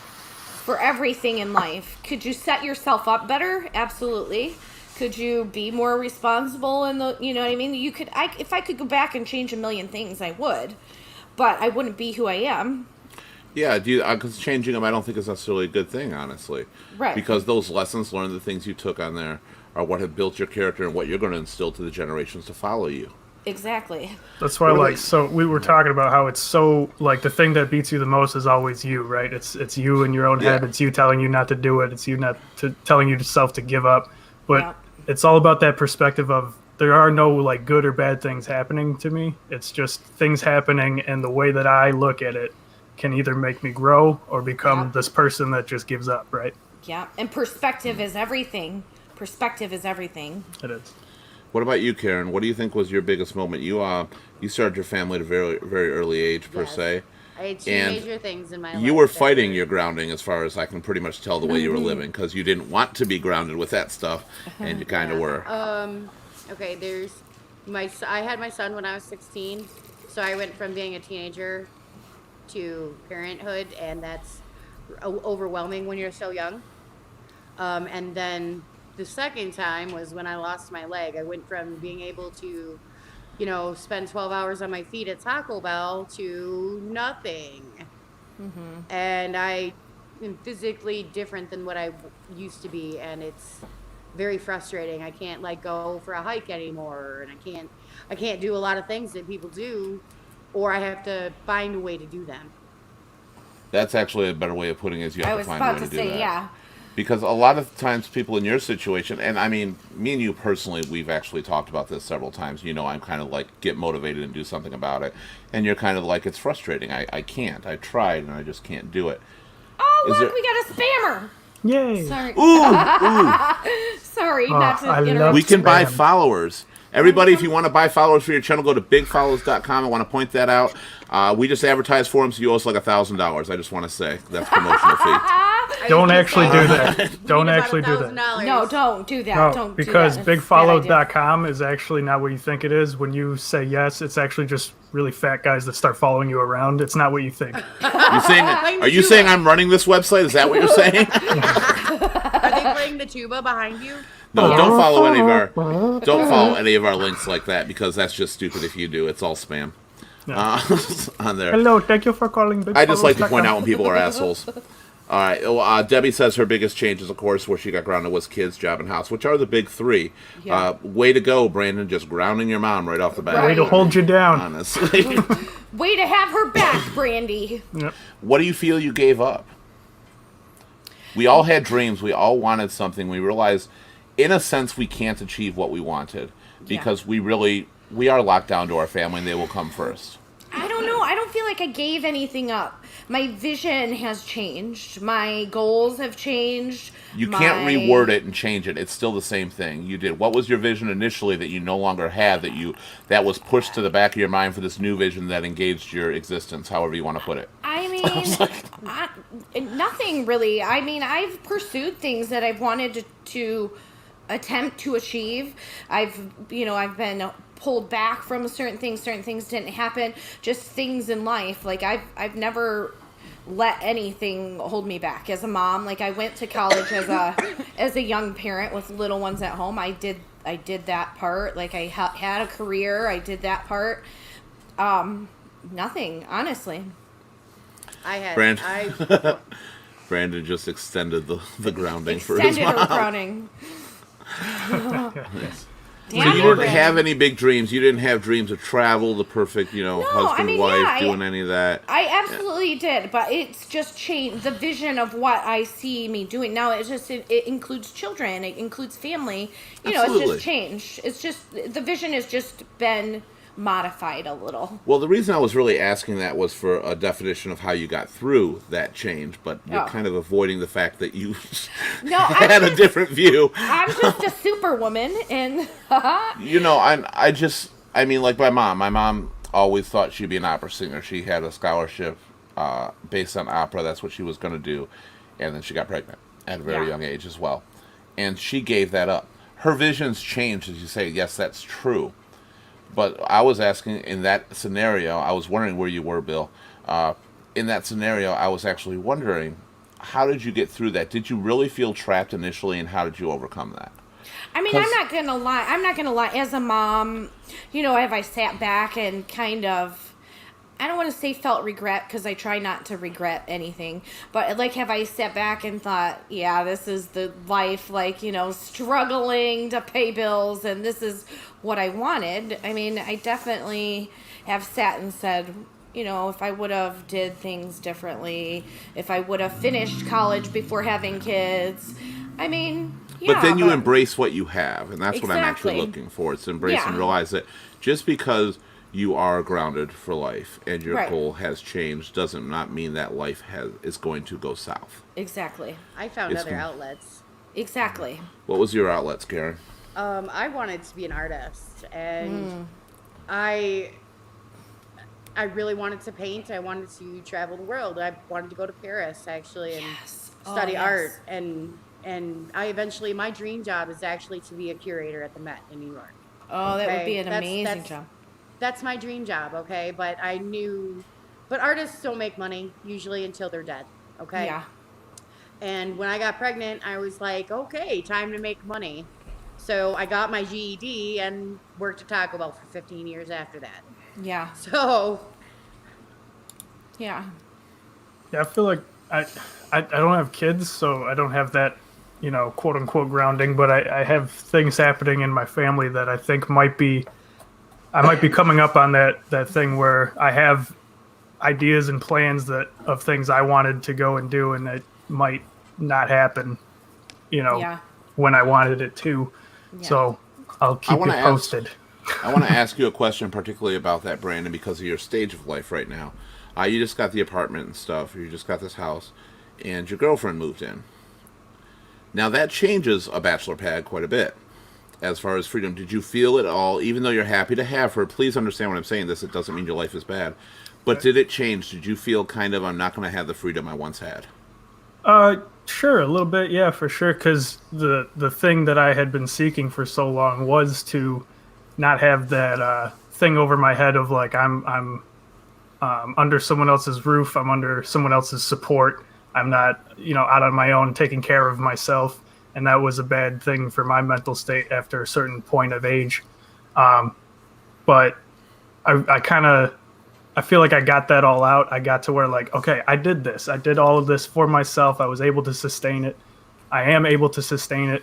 for everything in life. Could you set yourself up better? Absolutely. Could you be more responsible you know what I mean? If I could go back and change a million things, I would, but I wouldn't be who I am. Yeah, because changing them I don't think is necessarily a good thing, honestly. Right. Because those lessons learned, the things you took on there, are what have built your character and what you're going to instill to the generations to follow you. Exactly. That's why, What like, about- so we were talking about how it's so, like, the thing that beats you the most is always you, right? It's you in your own head. Yeah. It's you telling you not to do it. It's you not telling yourself to give up. But Yeah. it's all about that perspective of there are no, like, good or bad things happening to me. It's just things happening, and the way that I look at it can either make me grow or become Yeah. this person that just gives up, right? Yeah. And perspective is everything. Perspective is everything. It is. What about you, Karen? What do you think was your biggest moment? You started your family at a very, very early age, per Yes. se. I had two And major things in my life. You were that fighting your grounding, as far as I can pretty much tell the way you were living, because you didn't want to be grounded with that stuff, and you kind of were. Okay, I had my son when I was 16, so I went from being a teenager to parenthood, and that's overwhelming when you're so young. And then the second time was when I lost my leg. I went from being able to, spend 12 hours on my feet at Taco Bell to nothing. And I am physically different than what I used to be, and it's very frustrating. I can't go for a hike anymore, and I can't do a lot of things that people do, or I have to find a way to do them. That's actually a better way of putting it, is you I have to was find a way about to to do say, that. yeah. Because a lot of times people in your situation, and I mean, me and you personally, we've actually talked about this several times. I'm kind of like, get motivated and do something about it. And you're kind of like, it's frustrating. I can't. I tried and I just can't do it. Oh, Is look, there- we got a spammer. Yay! Sorry. Ooh, Sorry, Oh, not to I love interrupt. we can buy Spam. followers. Everybody, if you want to buy followers for your channel, go to bigfollows.com. I want to point that out. We just advertise for them, so you owe us like $1,000. I just want to say that's promotional fee. Don't actually do that. I Don't need about actually do that. $1,000. No, don't do that. No, Don't because do that. That's a bad idea. bigfollow.com is actually not what you think it is. When you say yes, it's actually just really fat guys that start following you around. It's not what you think. Are you saying I'm running this website? Is that what you're saying? Are they playing the tuba behind you? No, Yeah. don't follow any of our links like that, because that's just stupid if you do. It's all spam on there. Hello, thank you for calling bigfollows.com. I just like to point out when people are assholes. All right. Well, Debbie says her biggest changes, of course, where she got grounded was kids, job, and house, which are the big three. Yeah. Way to go, Brandon, just grounding your mom right off the bat. Way to hold you down. Honestly. Way to have her back, Brandy. Yep. What do you feel you gave up? We all had dreams. We all wanted something. We realized, in a sense, we can't achieve what we wanted because we are locked down to our family, and they will come first. I don't know. I don't feel like I gave anything up. My vision has changed. My goals have changed. You can't reword it and change it. It's still the same thing you did. What was your vision initially that you no longer have, that was pushed to the back of your mind for this new vision that engaged your existence, however you want to put it? I mean, nothing really. I mean, I've pursued things that I've wanted to attempt to achieve. I've been pulled back from certain things didn't happen, just things in life. Like I've never let anything hold me back as a mom. Like I went to college as a young parent with little ones at home. I did that part. Like I had a career. I did that part. Nothing, honestly. Brandon just extended the grounding for his mom. Extended her grounding. Yes. So Damn you it, didn't have any big dreams. You didn't have dreams of travel, the perfect, husband, wife, doing any of that. I absolutely did, but it's just changed the vision of what I see me doing now. It includes children, it includes family. Absolutely. It's just changed. It's just the vision has just been modified a little. Well, the reason I was really asking that was for a definition of how you got through that change, but you're kind of avoiding the fact that you had a different view. I'm just a superwoman, and like my mom always thought she'd be an opera singer. She had a scholarship based on opera. That's what she was going to do, and then she got pregnant at a very young age as well, and she gave that up. Her visions changed, as you say. Yes, that's true. But I was asking, in that scenario, I was wondering where you were, Bill. In that scenario, I was actually wondering, how did you get through that? Did you really feel trapped initially, and how did you overcome that? I mean, I'm not gonna lie. As a mom, have I sat back and kind of, I don't want to say felt regret, because I try not to regret anything, but have I sat back and thought, yeah, this is the life, struggling to pay bills, and this is what I wanted. I mean, I definitely have sat and said, if I would have did things differently, if I would have finished college before having kids, I mean, yeah. But then you embrace what you have, and that's what I'm actually looking for. It's embrace and realize that just because you are grounded for life and your goal has changed does not mean that life is going to go south. Exactly. I found other outlets. Exactly. What was your outlets, Karen? I wanted to be an artist, and I really wanted to paint. I wanted to travel the world. I wanted to go to Paris, actually, and study art. And I eventually, my dream job is actually to be a curator at the Met in New York. Oh, that would be an amazing job. That's my dream job, okay? But artists don't make money usually until they're dead, okay? Yeah. And when I got pregnant, I was like, okay, time to make money. So I got my GED and worked at Taco Bell for 15 years after that. Yeah. So. Yeah. Yeah, I feel like I don't have kids, so I don't have that, quote unquote grounding, but I have things happening in my family that I think I might be coming up on that thing where I have ideas and plans of things I wanted to go and do, and it might not happen, when I wanted it to. Yeah. So I'll keep you posted. I want to ask you a question particularly about that, Brandon, because of your stage of life right now. You just got the apartment and stuff. You just got this house, and your girlfriend moved in. Now that changes a bachelor pad quite a bit. As far as freedom, did you feel it all, even though you're happy to have her? Please understand when I'm saying this, it doesn't mean your life is bad. But did it change? Did you feel kind of, I'm not going to have the freedom I once had? Sure, a little bit, yeah, for sure, because the thing that I had been seeking for so long was to not have that thing over my head of, I'm under someone else's roof, I'm under someone else's support, I'm not, out on my own, taking care of myself. And that was a bad thing for my mental state after a certain point of age. But I feel like I got that all out. I got to where okay, I did this. I did all of this for myself. I was able to sustain it. I am able to sustain it,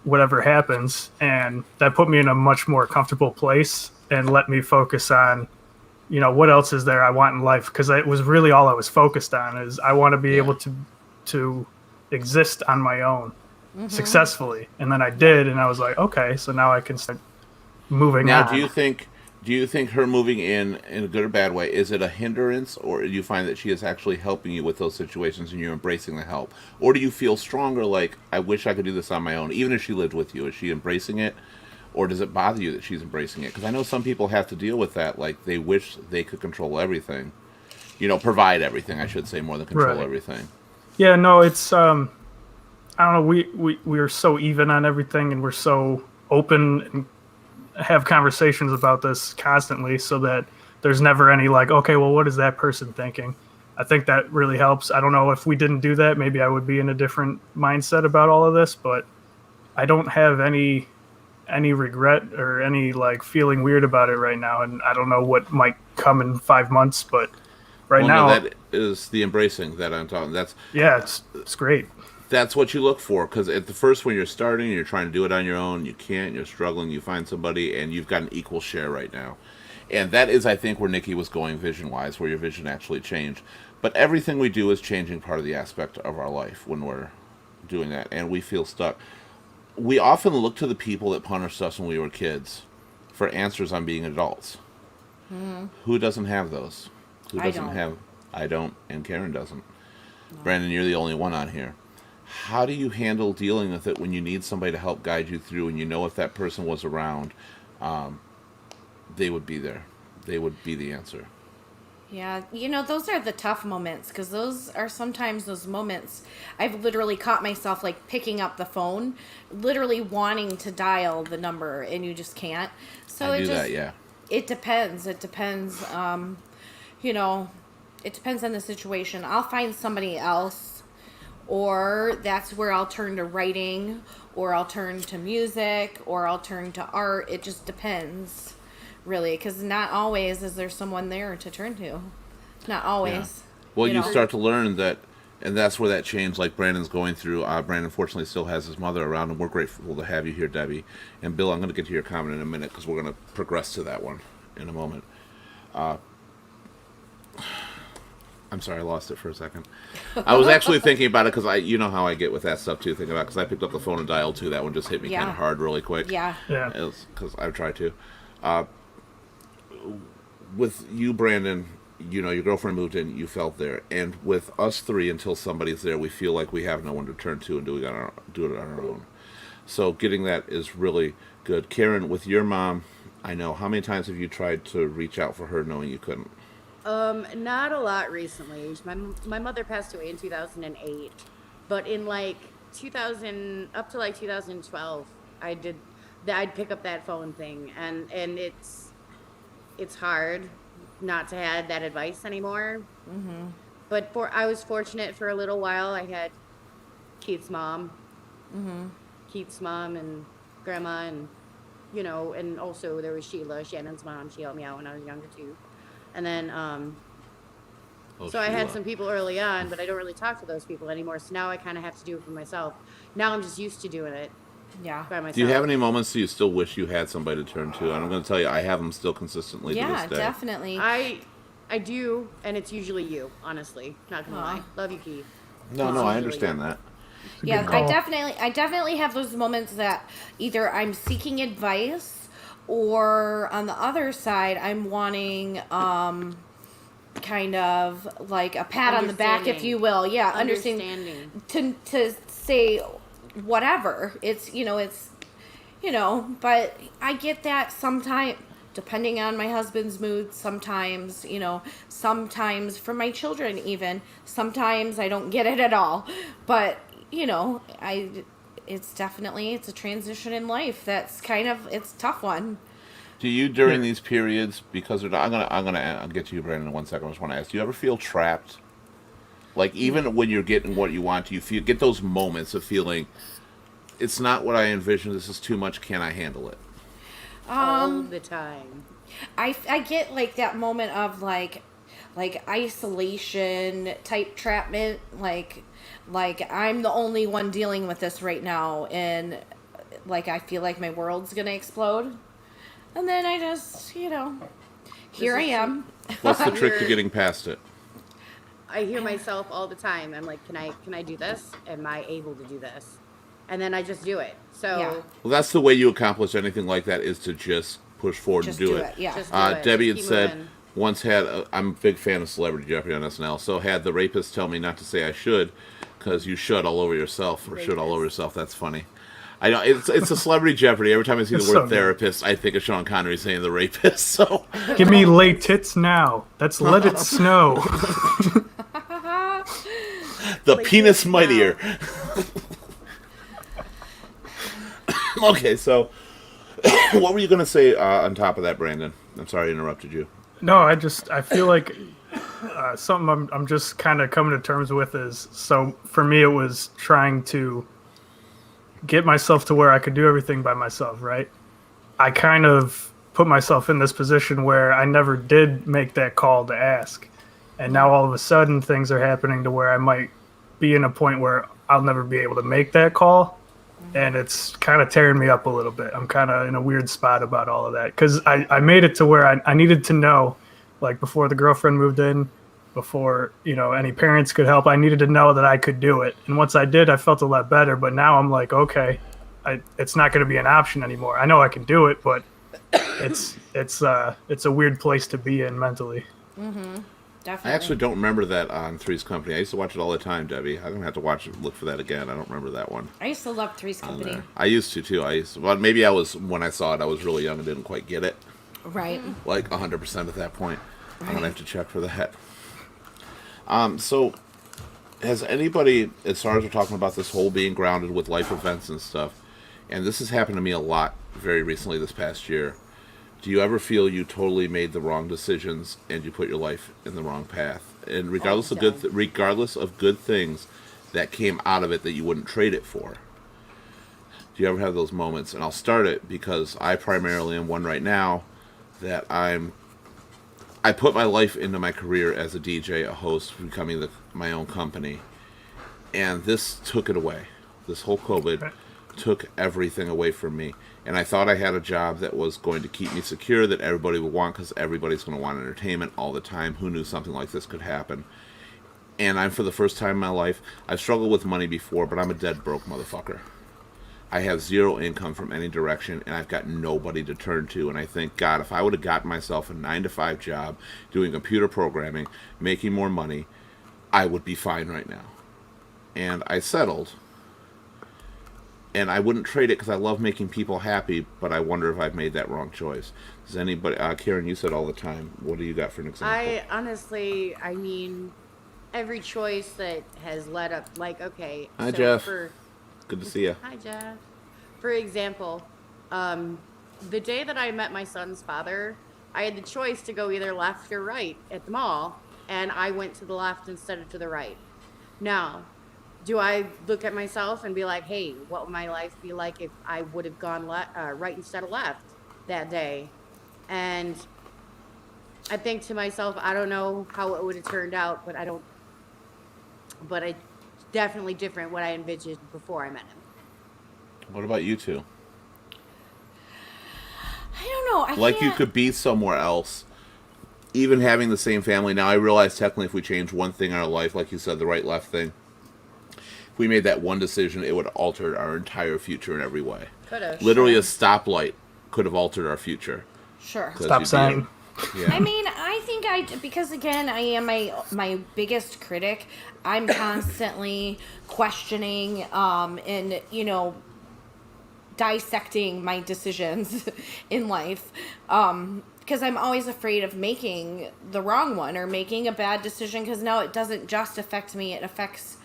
whatever happens. And that put me in a much more comfortable place and let me focus on, what else is there I want in life? Because it was really all I was focused on is I want to be able to exist on my own successfully. And then I did, and I was like, okay, so now I can start moving Now, on. do you think her moving in a good or bad way, is it a hindrance, or do you find that she is actually helping you with those situations and you're embracing the help? Or do you feel stronger, like, I wish I could do this on my own, even if she lived with you? Is she embracing it? Or does it bother you that she's embracing it? Because I know some people have to deal with that, like, they wish they could control everything. Provide everything, I should say, more than control Right. everything. Yeah, no, it's I don't know. We are so even on everything, and we're so open and have conversations about this constantly, so that there's never any like, okay, well, what is that person thinking? I think that really helps. I don't know if we didn't do that, maybe I would be in a different mindset about all of this, but I don't have any regret or any like feeling weird about it right now, and I don't know what might come in 5 months, but right now, no, that is the embracing that I'm talking. yeah, it's great. That's what you look for, because at the first, when you're starting, you're trying to do it on your own, you can't, you're struggling, you find somebody, and you've got an equal share right now. And that is, I think, where Nikki was going vision-wise, where your vision actually changed. But everything we do is changing part of the aspect of our life when we're doing that, and we feel stuck. We often look to the people that punished us when we were kids for answers on being adults. Who doesn't have those? Who I doesn't don't. have? I don't, and Karen doesn't. Brandon, you're the only one on here. How do you handle dealing with it when you need somebody to help guide you through, and you know if that person was around, they would be there. They would be the answer. Yeah, those are the tough moments, because those are sometimes those moments I've literally caught myself like picking up the phone, literally wanting to dial the number, and you just can't. So I it do just that, yeah. it depends. It depends. It depends on the situation. I'll find somebody else, or that's where I'll turn to writing, or I'll turn to music, or I'll turn to art. It just depends, really, because not always is there someone there to turn to. Not always. Well, you know. start to learn that, and that's where that change, like Brandon's going through. Brandon, fortunately, still has his mother around, and we're grateful to have you here, Debbie. And Bill, I'm going to get to your comment in a minute, because we're going to progress to that one in a moment. I'm sorry, I lost it for a second. I was actually thinking about it, because you know how I get with that stuff too. Thinking about, because I picked up the phone and dialed too. That one just hit me Yeah. kind of hard, really quick. Yeah. Yeah. Because I've tried to. With you, Brandon, your girlfriend moved in, you felt there. And with us three, until somebody's there, we feel like we have no one to turn to and do it on our own. So getting that is really good. Karen, with your mom, I know, how many times have you tried to reach out for her knowing you couldn't? Not a lot recently. My mother passed away in 2008, but in like 2000 up to like 2012, I'd pick up that phone thing, and it's hard not to have that advice anymore. But I was fortunate for a little while. I had Keith's mom, and grandma, and and also there was Sheila, Shannon's mom. She helped me out when I was younger too. And then, so I had some people early on, but I don't really talk to those people anymore. So now I kind of have to do it for myself. Now I'm just used to doing it Yeah. by myself. Do you have any moments that you still wish you had somebody to turn to? And I'm going to tell you, I have them still consistently to Yeah, this day. definitely. I do, and it's usually you, honestly. Not gonna lie. Love you, Keith. No, I understand that. Yeah, Good I call. definitely have those moments that either I'm seeking advice, or on the other side I'm wanting kind of like a pat on the back, if Understanding. you will. Yeah, Understanding. to say whatever. It's but I get that sometimes, depending on my husband's mood. Sometimes sometimes for my children, even sometimes I don't get it at all. But it's a transition in life. It's a tough one. Do you, during these periods, because I'll get to you, Brandon, in 1 second. I just want to ask, do you ever feel trapped? Like, even when you're getting what you want, do you get those moments of feeling, it's not what I envisioned, this is too much, can I handle it? All the time. I get like that moment of like isolation type trapment, like I'm the only one dealing with this right now, and like I feel like my world's gonna explode, and then I just here I am. What's the trick to getting past it? I hear myself all the time. I'm like, can I do this? Am I able to do this? And then I just do it. So Yeah. Well, that's the way you accomplish anything like that, is to just push forward Just and do do it. it, yeah. just do it. Debbie had Just keep said moving. once had I'm a big fan of Celebrity Jeopardy on SNL. So had the rapist tell me not to say I should, because you should all over yourself, or should all over yourself. That's funny. I know it's a Celebrity Jeopardy. Every time I see the It's word so good. therapist, I think of Sean Connery saying the rapist. So Give me lay tits now. That's let it snow. the Like penis this now. mightier. Okay, so what were you going to say on top of that, Brandon? I'm sorry I interrupted you. No, I feel like something I'm just kind of coming to terms with is, so for me it was trying to get myself to where I could do everything by myself, right? I kind of put myself in this position where I never did make that call to ask. And now all of a sudden things are happening to where I might be in a point where I'll never be able to make that call. And it's kind of tearing me up a little bit. I'm kind of in a weird spot about all of that. Because I made it to where I needed to know, like before the girlfriend moved in, before, any parents could help, I needed to know that I could do it. And once I did, I felt a lot better. But now I'm like, okay, it's not going to be an option anymore. I know I can do it, but it's a weird place to be in mentally. Definitely. I actually don't remember that on Three's Company. I used to watch it all the time, Debbie. I'm gonna have to look for that again. I don't remember that one. I used to love Three's on Company. there. I used to too. Well, maybe I was, when I saw it, I was really young and didn't quite get it. Right. Like 100% at that point. I'm gonna have to check for that. So has anybody, as far as we're talking about this whole being grounded with life events and stuff, and this has happened to me a lot very recently this past year, do you ever feel you totally made the wrong decisions and you put your life in the wrong path? And regardless of regardless of good things that came out of it that you wouldn't trade it for. Do you ever have those moments? And I'll start it because I primarily am one right now that I put my life into my career as a DJ, a host, becoming my own company. And this took it away. This whole COVID took everything away from me. And I thought I had a job that was going to keep me secure, that everybody would want, because everybody's going to want entertainment all the time. Who knew something like this could happen? And I'm, for the first time in my life, I've struggled with money before, but I'm a dead broke motherfucker. I have zero income from any direction, and I've got nobody to turn to. And I think, God, if I would have gotten myself a 9-to-5 job, doing computer programming, making more money, I would be fine right now. And I settled. And I wouldn't trade it because I love making people happy, but I wonder if I've made that wrong choice. Does anybody, Karen, you said all the time. What do you got for an example? I mean, every choice that has led up, like, okay. Hi, so Jeff. Good to see you. Hi, Jeff. For example, the day that I met my son's father, I had the choice to go either left or right at the mall, and I went to the left instead of to the right. Now, do I look at myself and be like, hey, what would my life be like if I would have gone right instead of left that day? And I think to myself, I don't know how it would have turned out, but it's definitely different what I envisioned before I met him. What about you two? I don't know. Like you could be somewhere else, even having the same family. Now, I realize technically if we change one thing in our life, like you said, the right, left thing, if we made that one decision, it would have altered our entire future in every way. Could have. Literally, a stoplight could have altered our future. Sure. 'Cause Stop you'd be sign. Yeah. I mean, I think because again, I am my biggest critic. I'm constantly questioning, and dissecting my decisions in life. Because I'm always afraid of making the wrong one or making a bad decision. Because now it doesn't just affect me; it affects,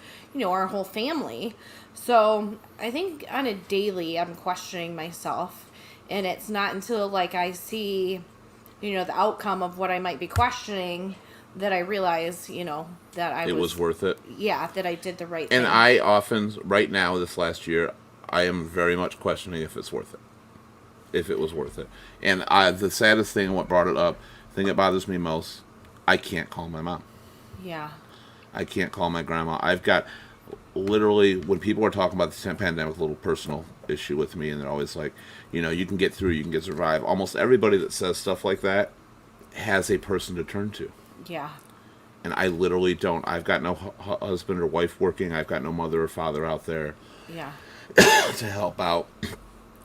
our whole family. So I think on a daily, I'm questioning myself, and it's not until I see, the outcome of what I might be questioning that I realize, that it was worth it. Yeah, that I did the right thing. And I often, right now, this last year, I am very much questioning if it's worth it. If it was worth it. And the saddest thing, what brought it up, the thing that bothers me most, I can't call my mom. Yeah. I can't call my grandma. I've got, literally, when people are talking about the pandemic, a little personal issue with me, and they're always like, you can get through, you can survive. Almost everybody that says stuff like that has a person to turn to. Yeah. And I literally don't. I've got no husband or wife working. I've got no mother or father out there Yeah. to help out.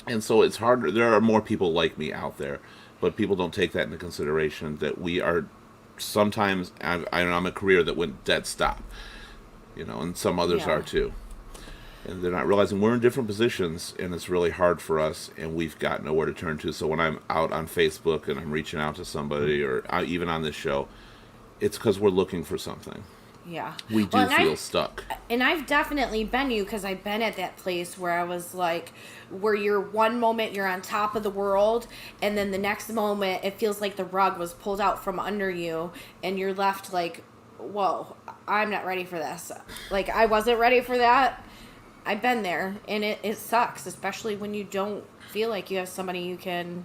And so it's harder. There are more people like me out there, but people don't take that into consideration, that we are sometimes, I'm a career that went dead stop, and some others Yeah. are too. And they're not realizing we're in different positions, and it's really hard for us, and we've got nowhere to turn to. So when I'm out on Facebook and I'm reaching out to somebody, or even on this show, it's because we're looking for something. Yeah. We do Well, and feel stuck. And I've definitely been you, because I've been at that place where I was like, where you're one moment you're on top of the world, and then the next moment it feels like the rug was pulled out from under you, and you're left like, whoa, I'm not ready for this. Like, I wasn't ready for that. I've been there, and it sucks, especially when you don't feel like you have somebody you can,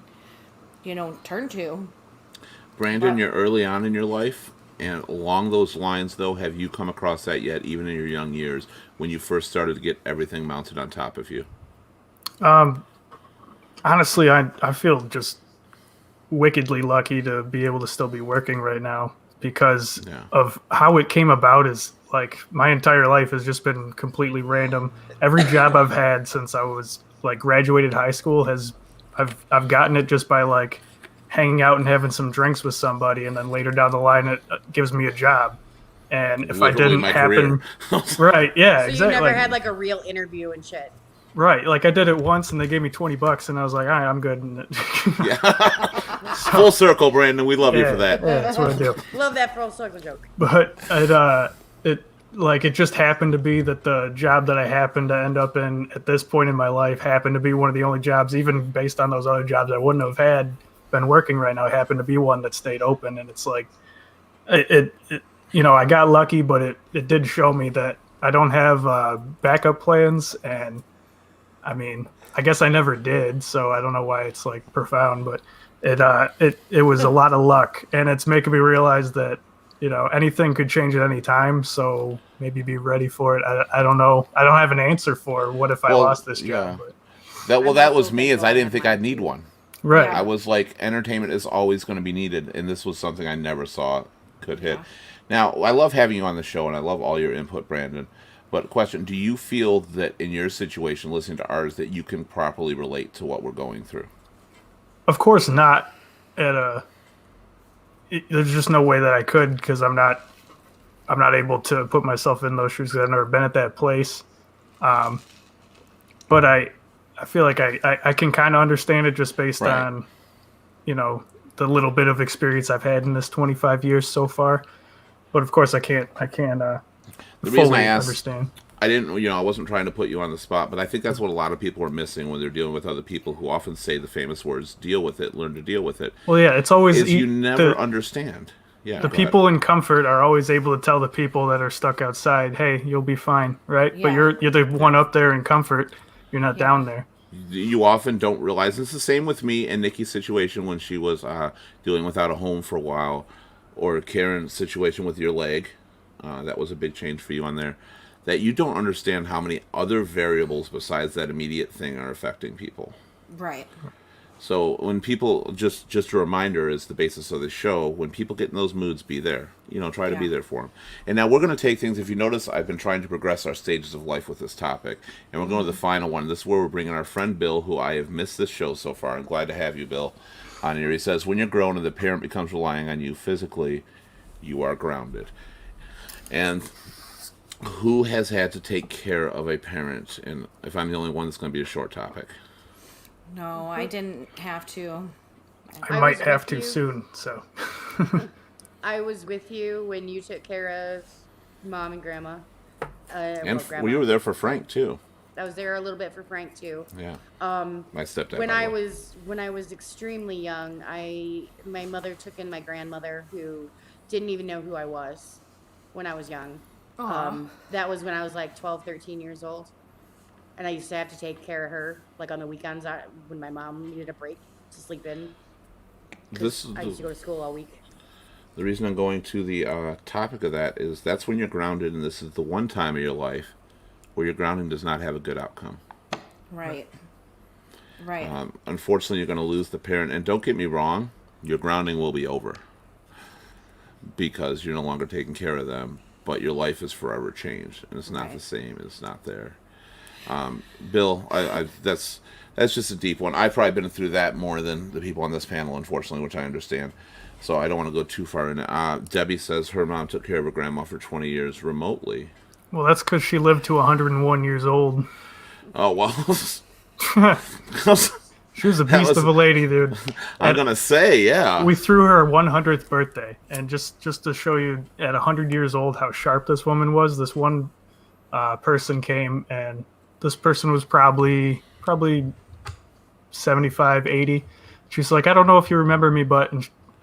turn to. Brandon, But- you're early on in your life, and along those lines, though, have you come across that yet, even in your young years, when you first started to get everything mounted on top of you? Honestly, I feel just wickedly lucky to be able to still be working right now because Yeah. of how it came about. Is like my entire life has just been completely random. Every job I've had since I was like graduated high school I've gotten it just by like hanging out and having some drinks with somebody, and then later down the line it gives me a job. And if I Literally didn't my happen, career. right? Yeah, So exactly. you never had like a real interview and shit. right, like I did it once, and they gave me $20, and I was like, all right, I'm good. And Full circle, Brandon. We love you yeah, for that. yeah, that's what I do. Love that full circle joke. But it just happened to be that the job that I happened to end up in at this point in my life happened to be one of the only jobs, even based on those other jobs I wouldn't have had been working right now, happened to be one that stayed open. And it's like, I got lucky, but it did show me that I don't have backup plans. And I mean, I guess I never did, so I don't know why it's like profound, but it was a lot of luck, and it's making me realize that anything could change at any time. So maybe be ready for it. I don't know. I don't have an answer for what if I Well, lost this yeah. job. But, That I'm was also me. Is I thankful didn't I think have I'd need one. right. I was like, entertainment is always going to be needed, and this was something I never saw could hit. Now, I love having you on the show, and I love all your input, Brandon. But question, do you feel that in your situation, listening to ours, that you can properly relate to what we're going through? Of course not. There's just no way that I could, because I'm not able to put myself in those shoes because I've never been at that place. But I feel like I can kind of understand it just based Right. on, the little bit of experience I've had in this 25 years so far. But of course I can't The reason fully I asked, understand. I didn't, I wasn't trying to put you on the spot, but I think that's what a lot of people are missing when they're dealing with other people who often say the famous words, deal with it, learn to deal with it, Well, yeah, it's always is you never the understand. Yeah. the go ahead. people in comfort are always able to tell the people that are stuck outside, hey, you'll be fine, right? But Yeah. you're the one up there in comfort. You're not down there. You often don't realize, it's the same with me and Nikki's situation when she was dealing without a home for a while, or Karen's situation with your leg. That was a big change for you on there. That you don't understand how many other variables besides that immediate thing are affecting people. Right. So when people, just a reminder is the basis of the show, when people get in those moods, be there. Try to be Yeah. there for them. And now we're going to take things, if you notice, I've been trying to progress our stages of life with this topic. And we're going to the final one. This is where we're bringing our friend Bill, who I have missed this show so far. I'm glad to have you, Bill, on here. He says, when you're grown and the parent becomes relying on you physically, you are grounded. And who has had to take care of a parent? And if I'm the only one, it's going to be a short topic. No, I didn't have to. I I might was have with to you. soon. So I was with you when you took care of Mom and Grandma. And Grandma. well, you were there for Frank, too. I was there a little bit for Frank too. Yeah. Um, My stepdad. when by the I way. was extremely young, my mother took in my grandmother, who didn't even know who I was when I was young. Aw. That was when I was like 12, 13 years old. And I used to have to take care of her, like on the weekends when my mom needed a break to sleep in. This is I used to go to school all week. the reason I'm going to the topic of that is that's when you're grounded, and this is the one time of your life where your grounding does not have a good outcome. Right. Right. Unfortunately, you're going to lose the parent. And don't get me wrong, your grounding will be over. because you're no longer taking care of them, but your life is forever changed, and it's not Right. the same. It's not there. Bill, that's just a deep one. I've probably been through that more than the people on this panel, unfortunately, which I understand. So I don't want to go too far in it. Debbie says her mom took care of her grandma for 20 years remotely. Well, that's because she lived to 101 years old. Oh, well. She was a That beast was- of a lady, dude. I'm going to say, yeah. We threw her 100th birthday, and just to show you at 100 years old how sharp this woman was, this one person came, and this person was probably 75, 80. She's like, I don't know if you remember me, but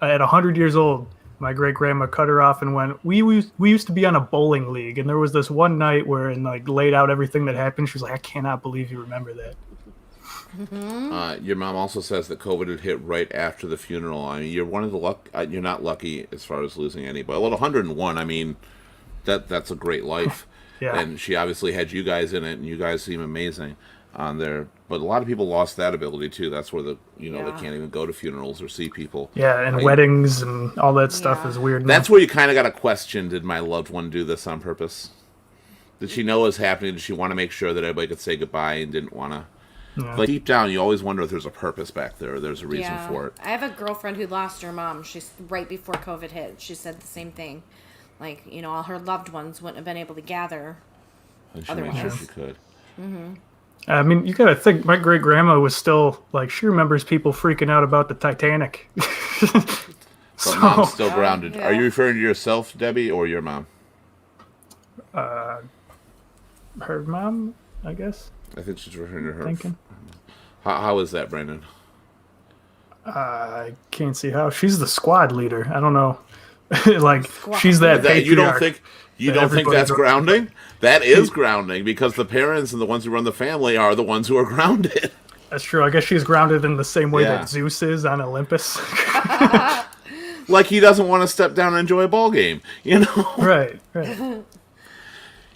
at 100 years old, my great grandma cut her off and went, we used to be on a bowling league, and there was this one night where, and like laid out everything that happened. She's like, I cannot believe you remember that. Your mom also says that COVID had hit right after the funeral. I mean, you're one of the you're not lucky as far as losing anybody. Well, 101. I mean, that's a great life. Yeah. And she obviously had you guys in it, and you guys seem amazing on there. But a lot of people lost that ability too. That's where they can't even go to funerals or see people. Yeah, and Like, weddings and all that stuff Yeah. is weird. now. That's where you kind of got to question: did my loved one do this on purpose? Did she know it was happening? Did she want to make sure that everybody could say goodbye and didn't want to? Yeah. Like deep down, you always wonder if there's a purpose back there. Or there's a reason for it. I have a girlfriend who lost her mom. She's right before COVID hit. She said the same thing. Like, all her loved ones wouldn't have been able to gather. And she made sure Otherwise. she could. I mean, you gotta think. My great grandma was still like, she remembers people freaking out about the Titanic. But mom's still grounded. yeah. Are you referring to yourself, Debbie, or your mom? Her mom, I guess. I think she's referring to her. Thinking. How is that, Brandon? I can't see how. She's the squad leader. I don't know. Like, she's that. You don't patriarch. think that that's everybody's- grounding? That is grounding because the parents and the ones who run the family are the ones who are grounded. That's true. I guess she's grounded in the same way Yeah. that Zeus is on Olympus. Like he doesn't want to step down and enjoy a ball game, Right.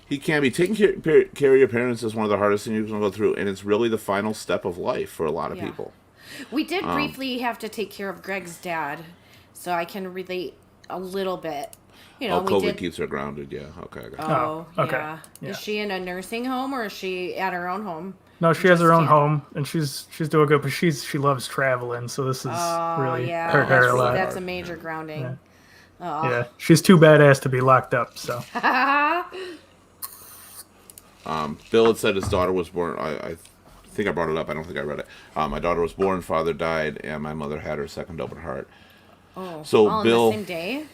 He can't be taking care of your parents is one of the hardest things you can go through, and it's really the final step of life for a lot of Yeah. people. We did briefly have to take care of Greg's dad, so I can relate a little bit. We COVID did. keeps her grounded. Yeah. Okay. I got it. Oh, okay. yeah. Yeah. Is she in a nursing home or is she at her own home? No, she has her own Just home, and she's doing good. But she loves traveling, so this is Oh, really yeah. hurt her a that's, lot. that's a major grounding. Oh. Yeah, she's too badass to be locked up. So Bill had said his daughter was born. I think I brought it up. I don't think I read it. My daughter was born, father died, and my mother had her second open heart. Oh, So, all Bill- on the same day?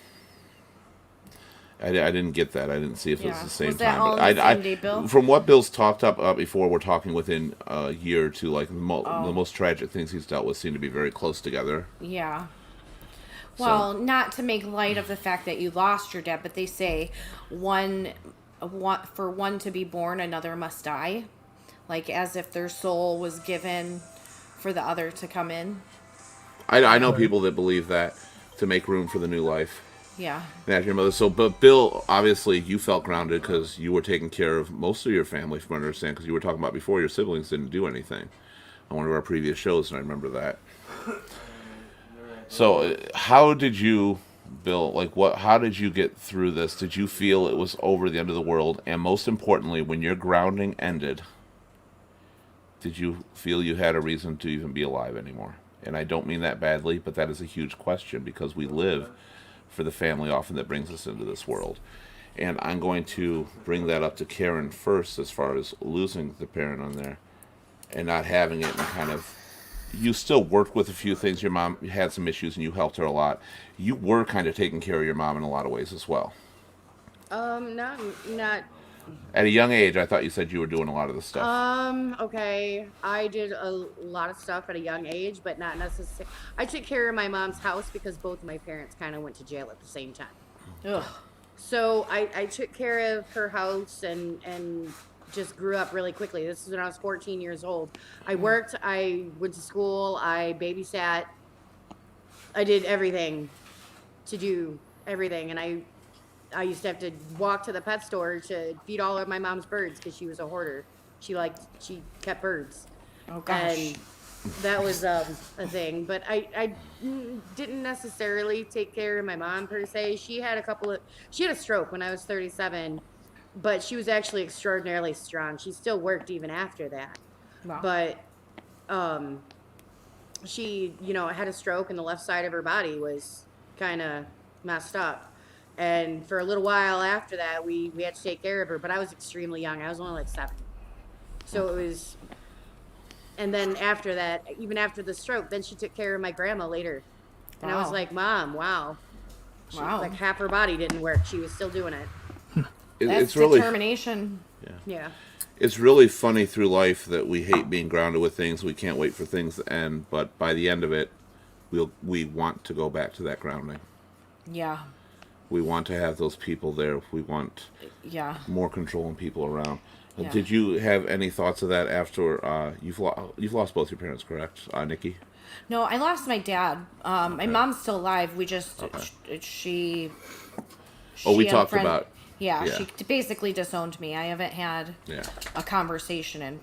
I didn't get that. I didn't see if it was Yeah. the same Was that time. all But on the same day, Bill? From what Bill's talked up before, we're talking within a year or two. Like the Oh. most tragic things he's dealt with seem to be very close together. Yeah. Well, not to make light of the fact that you lost your dad, but they say for one to be born, another must die. Like as if their soul was given for the other to come in. I know people that believe that to make room for the new life. Yeah. After your mother. So, but Bill, obviously, you felt grounded because you were taking care of most of your family, from what I understand, because you were talking about before your siblings didn't do anything on one of our previous shows, and I remember that. So, how did you, Bill, how did you get through this? Did you feel it was over the end of the world? And most importantly, when your grounding ended, did you feel you had a reason to even be alive anymore? And I don't mean that badly, but that is a huge question because we live for the family often that brings us into this world. And I'm going to bring that up to Karen first as far as losing the parent on there and not having it and kind of, you still worked with a few things. Your mom had some issues and you helped her a lot. You were kind of taking care of your mom in a lot of ways as well. Not At a young age, I thought you said you were doing a lot of the stuff. okay. I did a lot of stuff at a young age, but not necessarily. I took care of my mom's house because both of my parents kind of went to jail at the same time. Ugh. So I took care of her house and just grew up really quickly. This is when I was 14 years old. I worked, I went to school, I babysat. I did everything to do everything. And I used to have to walk to the pet store to feed all of my mom's birds because she was a hoarder. She kept birds. Oh gosh. And That was a thing. But I didn't necessarily take care of my mom per se. She had a stroke when I was 37, but she was actually extraordinarily strong. She still worked even after that. Wow. But um, she, had a stroke and the left side of her body was kind of messed up. And for a little while after that, we had to take care of her. But I was extremely young. I was only like 7. So it was, and then after that, even after the stroke, then she took care of my grandma later. And I was Wow. like, Mom, wow. Wow. Like half her body didn't work. She was still doing it. That's It's really determination. Yeah. it's really funny through life that we hate being grounded with things. We can't wait for things to end, but by the end of it, we want to go back to that grounding. Yeah. We want to have those people there. We want Yeah. more control and people around. Yeah. Did you have any thoughts of that after you've lost both your parents, correct, Nikki? No, I lost my dad. My mom's still alive. We just she. Oh, we she talked unfriend- about. Yeah, yeah. she basically disowned me. I haven't had Yeah. a conversation in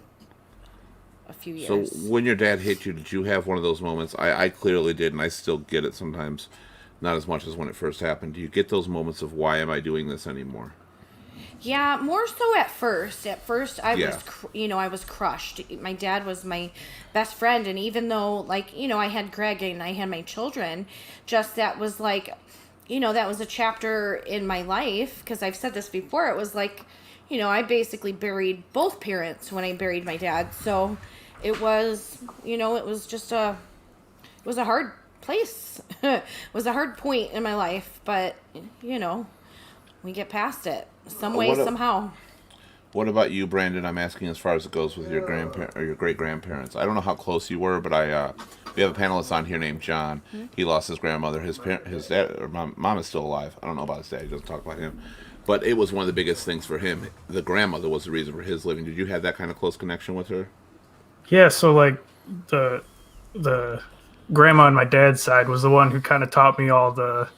a few So years. when your dad hit you, did you have one of those moments? I clearly did, and I still get it sometimes. Not as much as when it first happened. Do you get those moments of why am I doing this anymore? Yeah, more so at first. At first, I Yeah. I was crushed. My dad was my best friend, and even though, I had Greg and I had my children, just that was that was a chapter in my life, because I've said this before. It was like, I basically buried both parents when I buried my dad. So it was, it was just it was a hard place. It was a hard point in my life, but, we get past it some way, What a- somehow. What about you, Brandon? I'm asking as far as it goes with your grandparent or your great grandparents. I don't know how close you were, but we have a panelist on here named John. He lost his grandmother. His dad or mom is still alive. I don't know about his dad. He doesn't talk about him, but it was one of the biggest things for him. The grandmother was the reason for his living. Did you have that kind of close connection with her? Yeah, so like the grandma on my dad's side was the one who kind of taught me all the,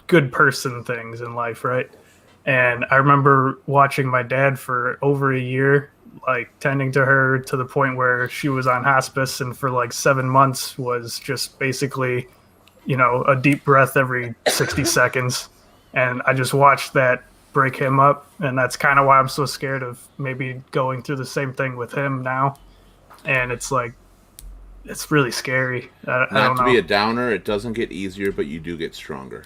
good person things in life, right? And I remember watching my dad for over a year, like tending to her to the point where she was on hospice, and for like 7 months was just basically, a deep breath every 60 seconds. And I just watched that break him up. And that's kind of why I'm so scared of maybe going through the same thing with him now. And it's like, it's really scary. I Not don't to know. be a downer, it doesn't get easier, but you do get stronger.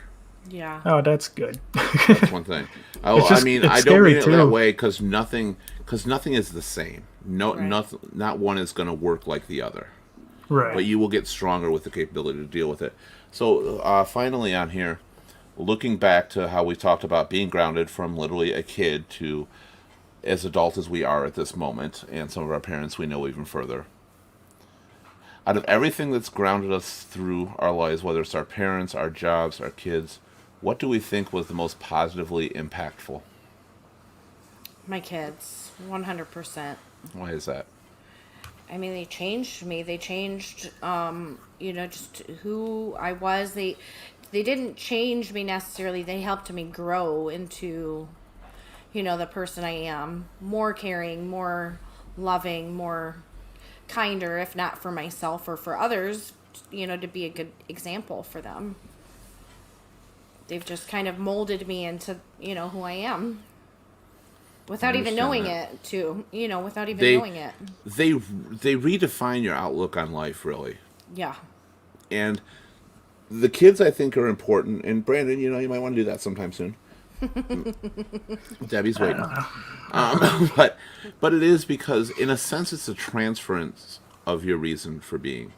Yeah. Oh, that's good. That's one thing. I just- mean, it's I don't scary mean it that too. way because nothing is the same. No, Right. nothing, not one is going to work like the other. Right. But you will get stronger with the capability to deal with it. So, finally, on here, looking back to how we talked about being grounded from literally a kid to as adult as we are at this moment, and some of our parents we know even further. Out of everything that's grounded us through our lives, whether it's our parents, our jobs, our kids, what do we think was the most positively impactful? My kids, 100%. Why is that? I mean, they changed me. They changed, just who I was. They didn't change me necessarily. They helped me grow into, the person I am. More caring, more loving, more kinder, if not for myself or for others, to be a good example for them. They've just kind of molded me into, who I am. Without even knowing understand it, too. Without even They- knowing it. They redefine your outlook on life, really. Yeah. And the kids, I think, are important. And Brandon, you might want to do that sometime soon. Debbie's waiting. But it is because, in a sense, it's a transference of your reason for being.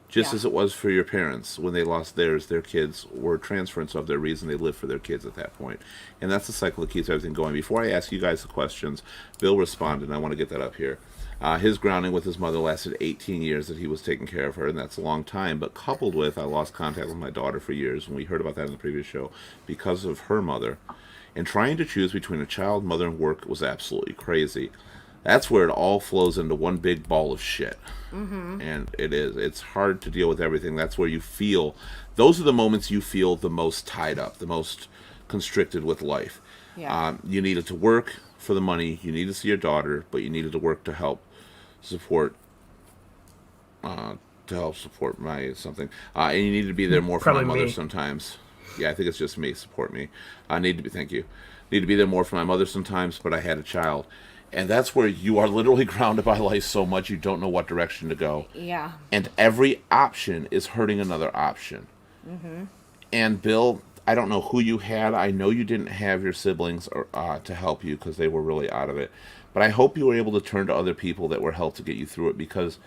Just Yeah. as it was for your parents when they lost theirs, their kids were a transference of their reason they lived for their kids at that point. And that's the cycle that keeps everything going. Before I ask you guys the questions, Bill responded, and I want to get that up here. His grounding with his mother lasted 18 years that he was taking care of her, and that's a long time. But coupled with, I lost contact with my daughter for years, and we heard about that in the previous show, because of her mother. And trying to choose between a child, mother, and work was absolutely crazy. That's where it all flows into one big ball of shit. Mm-hmm. And it is. It's hard to deal with everything. That's where you feel, those are the moments you feel the most tied up, the most constricted with life. Yeah. You needed to work for the money, you needed to see your daughter, but you needed to work to help support to help support my something. And you need to be there more for my Probably mother me. sometimes. Yeah, I think it's just me. Support me. I need to be. Thank you. Need to be there more for my mother sometimes. But I had a child, and that's where you are literally grounded by life so much you don't know what direction to go. Yeah. And every option is hurting another option. And Bill, I don't know who you had. I know you didn't have your siblings to help you because they were really out of it. But I hope you were able to turn to other people that were helped to get you through it, because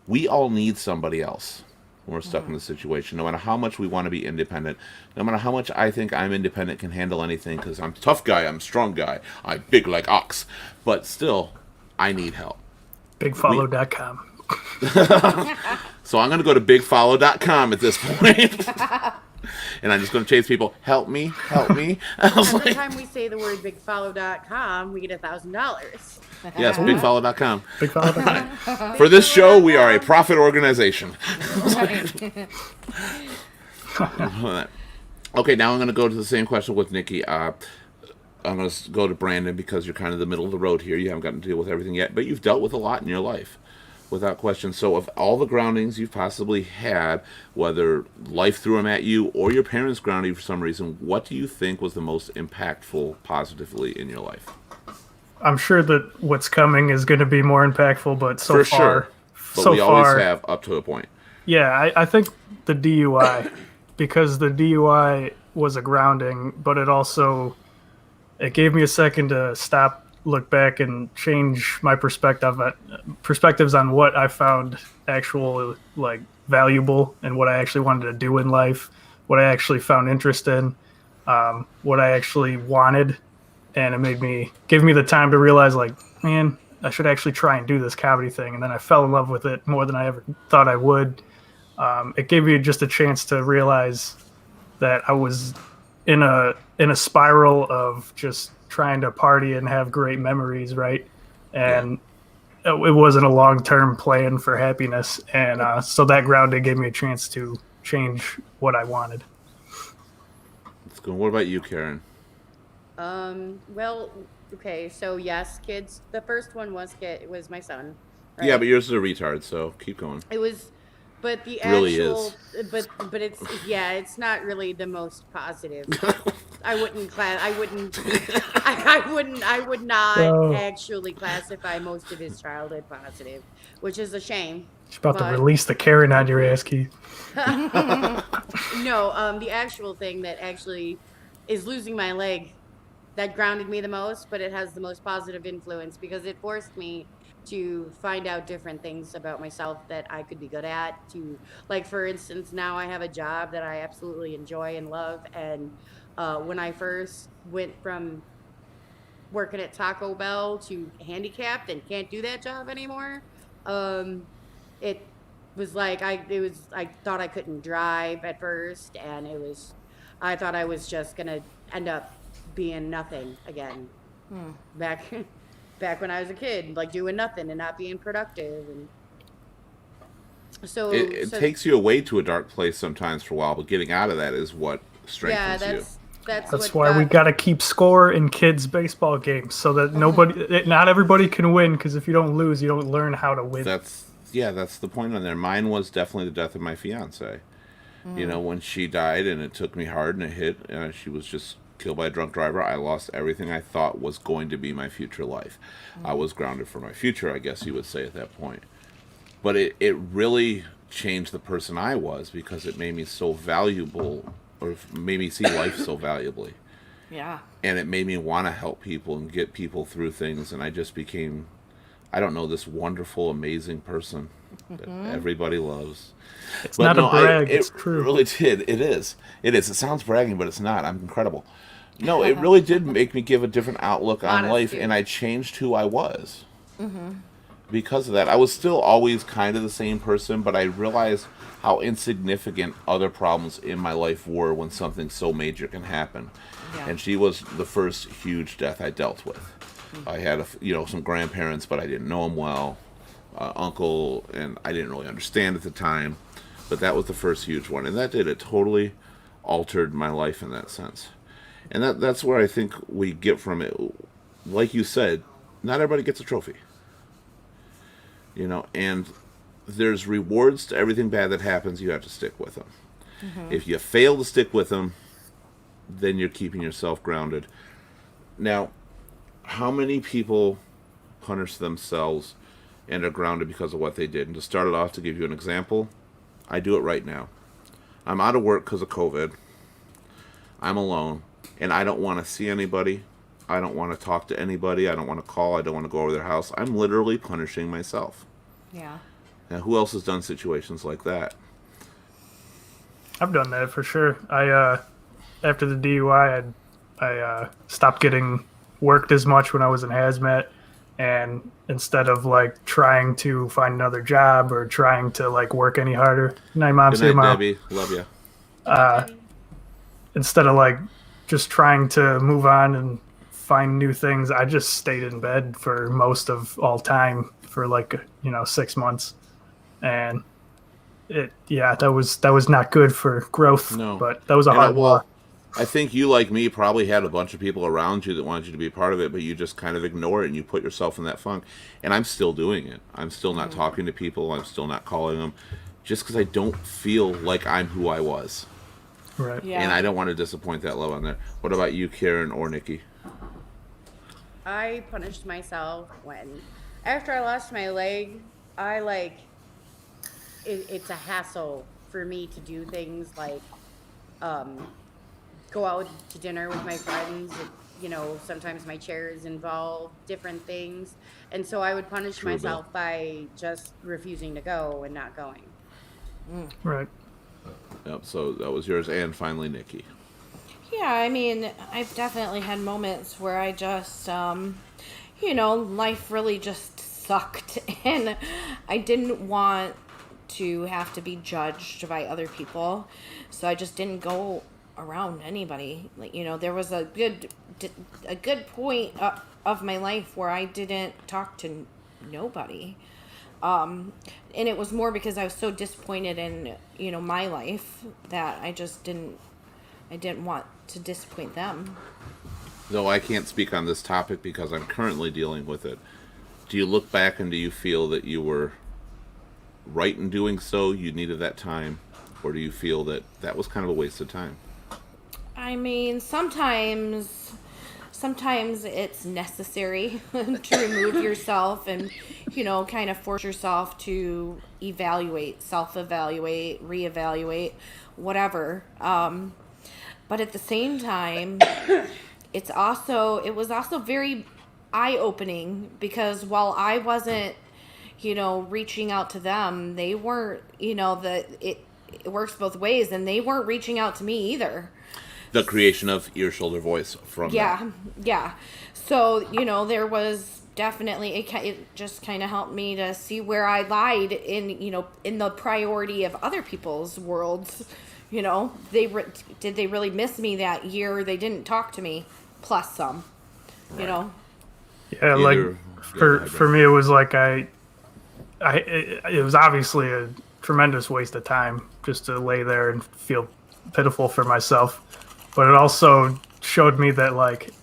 we all need somebody else when we're stuck in this situation. No matter how much we want to be independent, no matter how much I think I'm independent, can handle anything, because I'm a tough guy, I'm a strong guy, I'm big like ox. But still, I need help. Bigfollow.com. So I'm going to go to bigfollow.com at this point. And I'm just going to chase people. Help me, help me. I was Every like, time we say the word bigfollow.com, we get $1,000. yes, bigfollow.com. Bigfollow.com. For this show, we are a profit organization. Okay, now I'm going to go to the same question with Nikki. I'm going to go to Brandon, because you're kind of the middle of the road here. You haven't gotten to deal with everything yet, but you've dealt with a lot in your life, without question. So of all the groundings you've possibly had, whether life threw them at you or your parents grounded you for some reason, what do you think was the most impactful positively in your life? I'm sure that what's coming is going to be more impactful, but so For far, sure. But we always have up to a point. Yeah, I think the DUI, because the DUI was a grounding, but it gave me a second to stop, look back, and change my perspectives on what I found actual valuable, and what I actually wanted to do in life, what I actually found interest in, what I actually wanted, and it gave me the time to realize, man, I should actually try and do this comedy thing. And then I fell in love with it more than I ever thought I would. It gave me just a chance to realize that I was in a spiral of just trying to party and have great memories, right? And it wasn't a long-term plan for happiness. And so that grounding gave me a chance to change what I wanted. Let's go. What about you, Karen? Well, okay, so yes, kids. The first one was my son. Right? Yeah, but yours is a retard, so keep going. It was, but the Really actual, is. but it's not really the most positive. I would not Oh. actually classify most of his childhood positive, which is a shame. She's about to But- release the Karen on your ass, Keith. No, the actual thing that actually is losing my leg, that grounded me the most, but it has the most positive influence because it forced me to find out different things about myself that I could be good at. For instance, now I have a job that I absolutely enjoy and love. And when I first went from working at Taco Bell to handicapped and can't do that job anymore, it was I thought I couldn't drive at first, and I thought I was just gonna end up being nothing again. Back when I was a kid, doing nothing and not being productive, and so It takes you away to a dark place sometimes for a while, but getting out of that is what strengthens you. That's That's what why we got to keep score in kids' baseball games so that not everybody can win, because if you don't lose, you don't learn how to win. That's the point on there. Mine was definitely the death of my fiance. When she died, and it took me hard, and it hit. She was just killed by a drunk driver. I lost everything I thought was going to be my future life. I was grounded for my future, I guess you would say at that point. But it really changed the person I was, because it made me so valuable, or made me see life so valuably. Yeah. And it made me want to help people and get people through things, and I just became, I don't know, this wonderful, amazing person that everybody loves. It's not a brag, it's true. It really did. It is. It sounds bragging, but it's not. I'm incredible. No, it really did make me give a different outlook on life, Honesty. and I changed who I was. Because of that. I was still always kind of the same person, but I realized how insignificant other problems in my life were when something so major can happen. Yeah. And she was the first huge death I dealt with. I had some grandparents, but I didn't know them well. Uncle, and I didn't really understand at the time. But that was the first huge one, and it totally altered my life in that sense. And that's where I think we get from it. Like you said, not everybody gets a trophy. And there's rewards to everything bad that happens. You have to stick with them. If you fail to stick with them, then you're keeping yourself grounded. Now, how many people punish themselves and are grounded because of what they did? And to start it off, to give you an example, I do it right now. I'm out of work because of COVID. I'm alone, and I don't want to see anybody. I don't want to talk to anybody. I don't want to call. I don't want to go over their house. I'm literally punishing myself. Yeah. Now, who else has done situations like that? I've done that for sure. After the DUI, I stopped getting worked as much when I was in hazmat, and instead of like trying to find another job or trying to like work any harder, night mom, Good see you, night, Mom. Debbie. Love you. Instead of like just trying to move on and find new things, I just stayed in bed for most of all time for like 6 months, and that was not good for growth. No. But that was a And hard war. I think you, like me, probably had a bunch of people around you that wanted you to be part of it, but you just kind of ignore it and you put yourself in that funk. And I'm still doing it. I'm still not talking to people. I'm still not calling them, just because I don't feel like I'm who I was. Right. Yeah. And I don't want to disappoint that love on there. What about you, Karen or Nikki? I punished myself when, after I lost my leg, it's a hassle for me to do things like go out to dinner with my friends. Sometimes my chair is involved, different things. And so I would punish True, myself by just refusing to go and not going. Right. Yep, so that was yours. And finally, Nikki. Yeah, I mean, I've definitely had moments where I just, life really just sucked, and I didn't want to have to be judged by other people, so I just didn't go around anybody. Like, there was a good point of my life where I didn't talk to nobody. And it was more because I was so disappointed in, my life that I didn't want to disappoint them. Though I can't speak on this topic because I'm currently dealing with it. Do you look back and do you feel that you were right in doing so? You needed that time? Or do you feel that that was kind of a waste of time? I mean, sometimes it's necessary to remove yourself and, kind of force yourself to self-evaluate, reevaluate, whatever. But at the same time, it was also very eye-opening, because while I wasn't, reaching out to them, they weren't, it works both ways, and they weren't reaching out to me either. The creation of Ear, Shoulder, Voice from that. Yeah. So, there was definitely, it just kind of helped me to see where I lied in the priority of other people's worlds. Did they really miss me that year? They didn't talk to me, plus some, Yeah, Either- like Go ahead, for me, it was like it was obviously a tremendous waste of time just to lay there and feel pitiful for myself. But it also showed me that like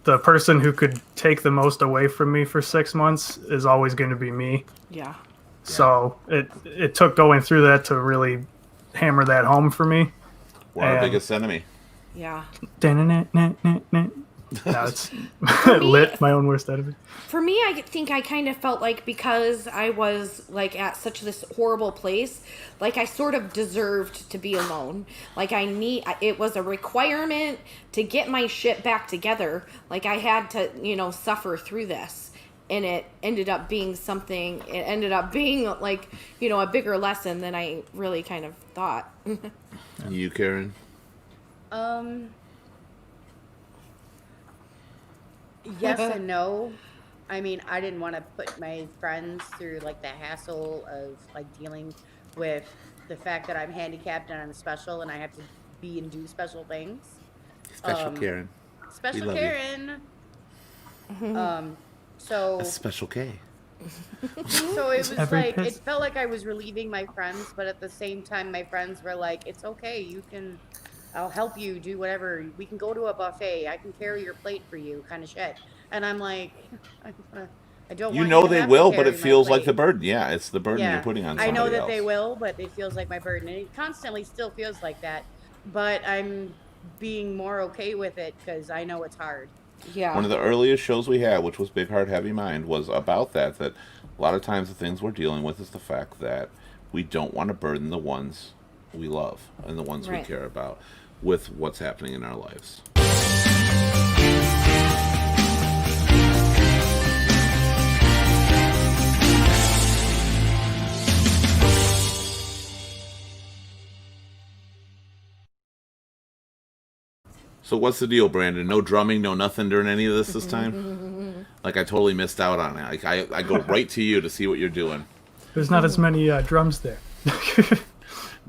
the person who could take the most away from me for 6 months is always going to be me. Yeah. So it took going through that to really hammer that home for me. We're our And- biggest enemy. Yeah. Now it's lit my own worst enemy. For me, I think I kind of felt like, because I was like at such this horrible place, like I sort of deserved to be alone. Like it was a requirement to get my shit back together. Like I had to, suffer through this. And it ended up being like, a bigger lesson than I really kind of thought. You, Karen? Yes and no. I mean, I didn't want to put my friends through like the hassle of like dealing with the fact that I'm handicapped and I'm special and I have to be and do special things. Special Karen. We Special love you. Karen. So A special K. so it was Every like, it piss. felt like I was relieving my friends, but at the same time my friends were like, it's okay, I'll help you do whatever, we can go to a buffet, I can carry your plate for you, kind of shit. And I'm like, I don't You want know to they have will, to but it carry my feels like plate. the burden. Yeah, it's the burden Yeah, you're putting on I somebody know that else. they will, but it feels like my burden, and it constantly still feels like that. But I'm being more okay with it because I know it's hard. One Yeah. of the earliest shows we had, which was Big Heart Heavy Mind, was about that. That a lot of times the things we're dealing with is the fact that we don't want to burden the ones we love and the ones we Right. care about with what's happening in our lives. So what's the deal, Brandon? No drumming, no nothing during any of this time? Like I totally missed out on it. I go right to you to see what you're doing. There's not as many drums there.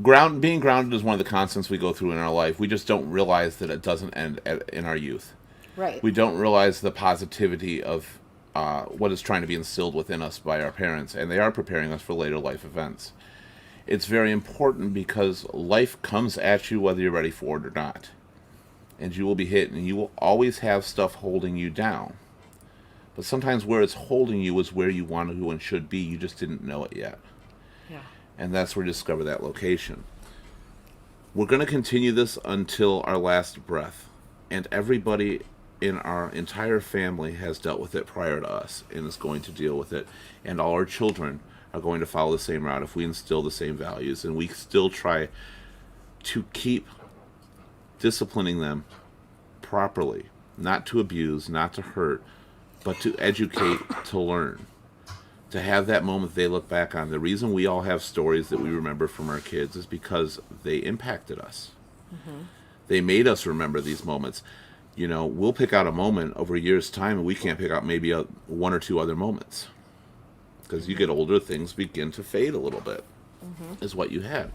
Being grounded is one of the constants we go through in our life. We just don't realize that it doesn't end in our youth. Right. We don't realize the positivity of what is trying to be instilled within us by our parents, and they are preparing us for later life events. It's very important because life comes at you whether you're ready for it or not. And you will be hit, and you will always have stuff holding you down. But sometimes where it's holding you is where you want to and should be. You just didn't know it yet. Yeah. And that's where you discover that location. We're going to continue this until our last breath. And everybody in our entire family has dealt with it prior to us and is going to deal with it. And all our children are going to follow the same route if we instill the same values. And we still try to keep disciplining them properly, not to abuse, not to hurt, but to educate, to learn, to have that moment they look back on. The reason we all have stories that we remember from our kids is because they impacted us. They made us remember these moments. You know, we'll pick out a moment over a year's time and we can't pick out maybe one or two other moments. Because you get older, things begin to fade a little bit, is what you had.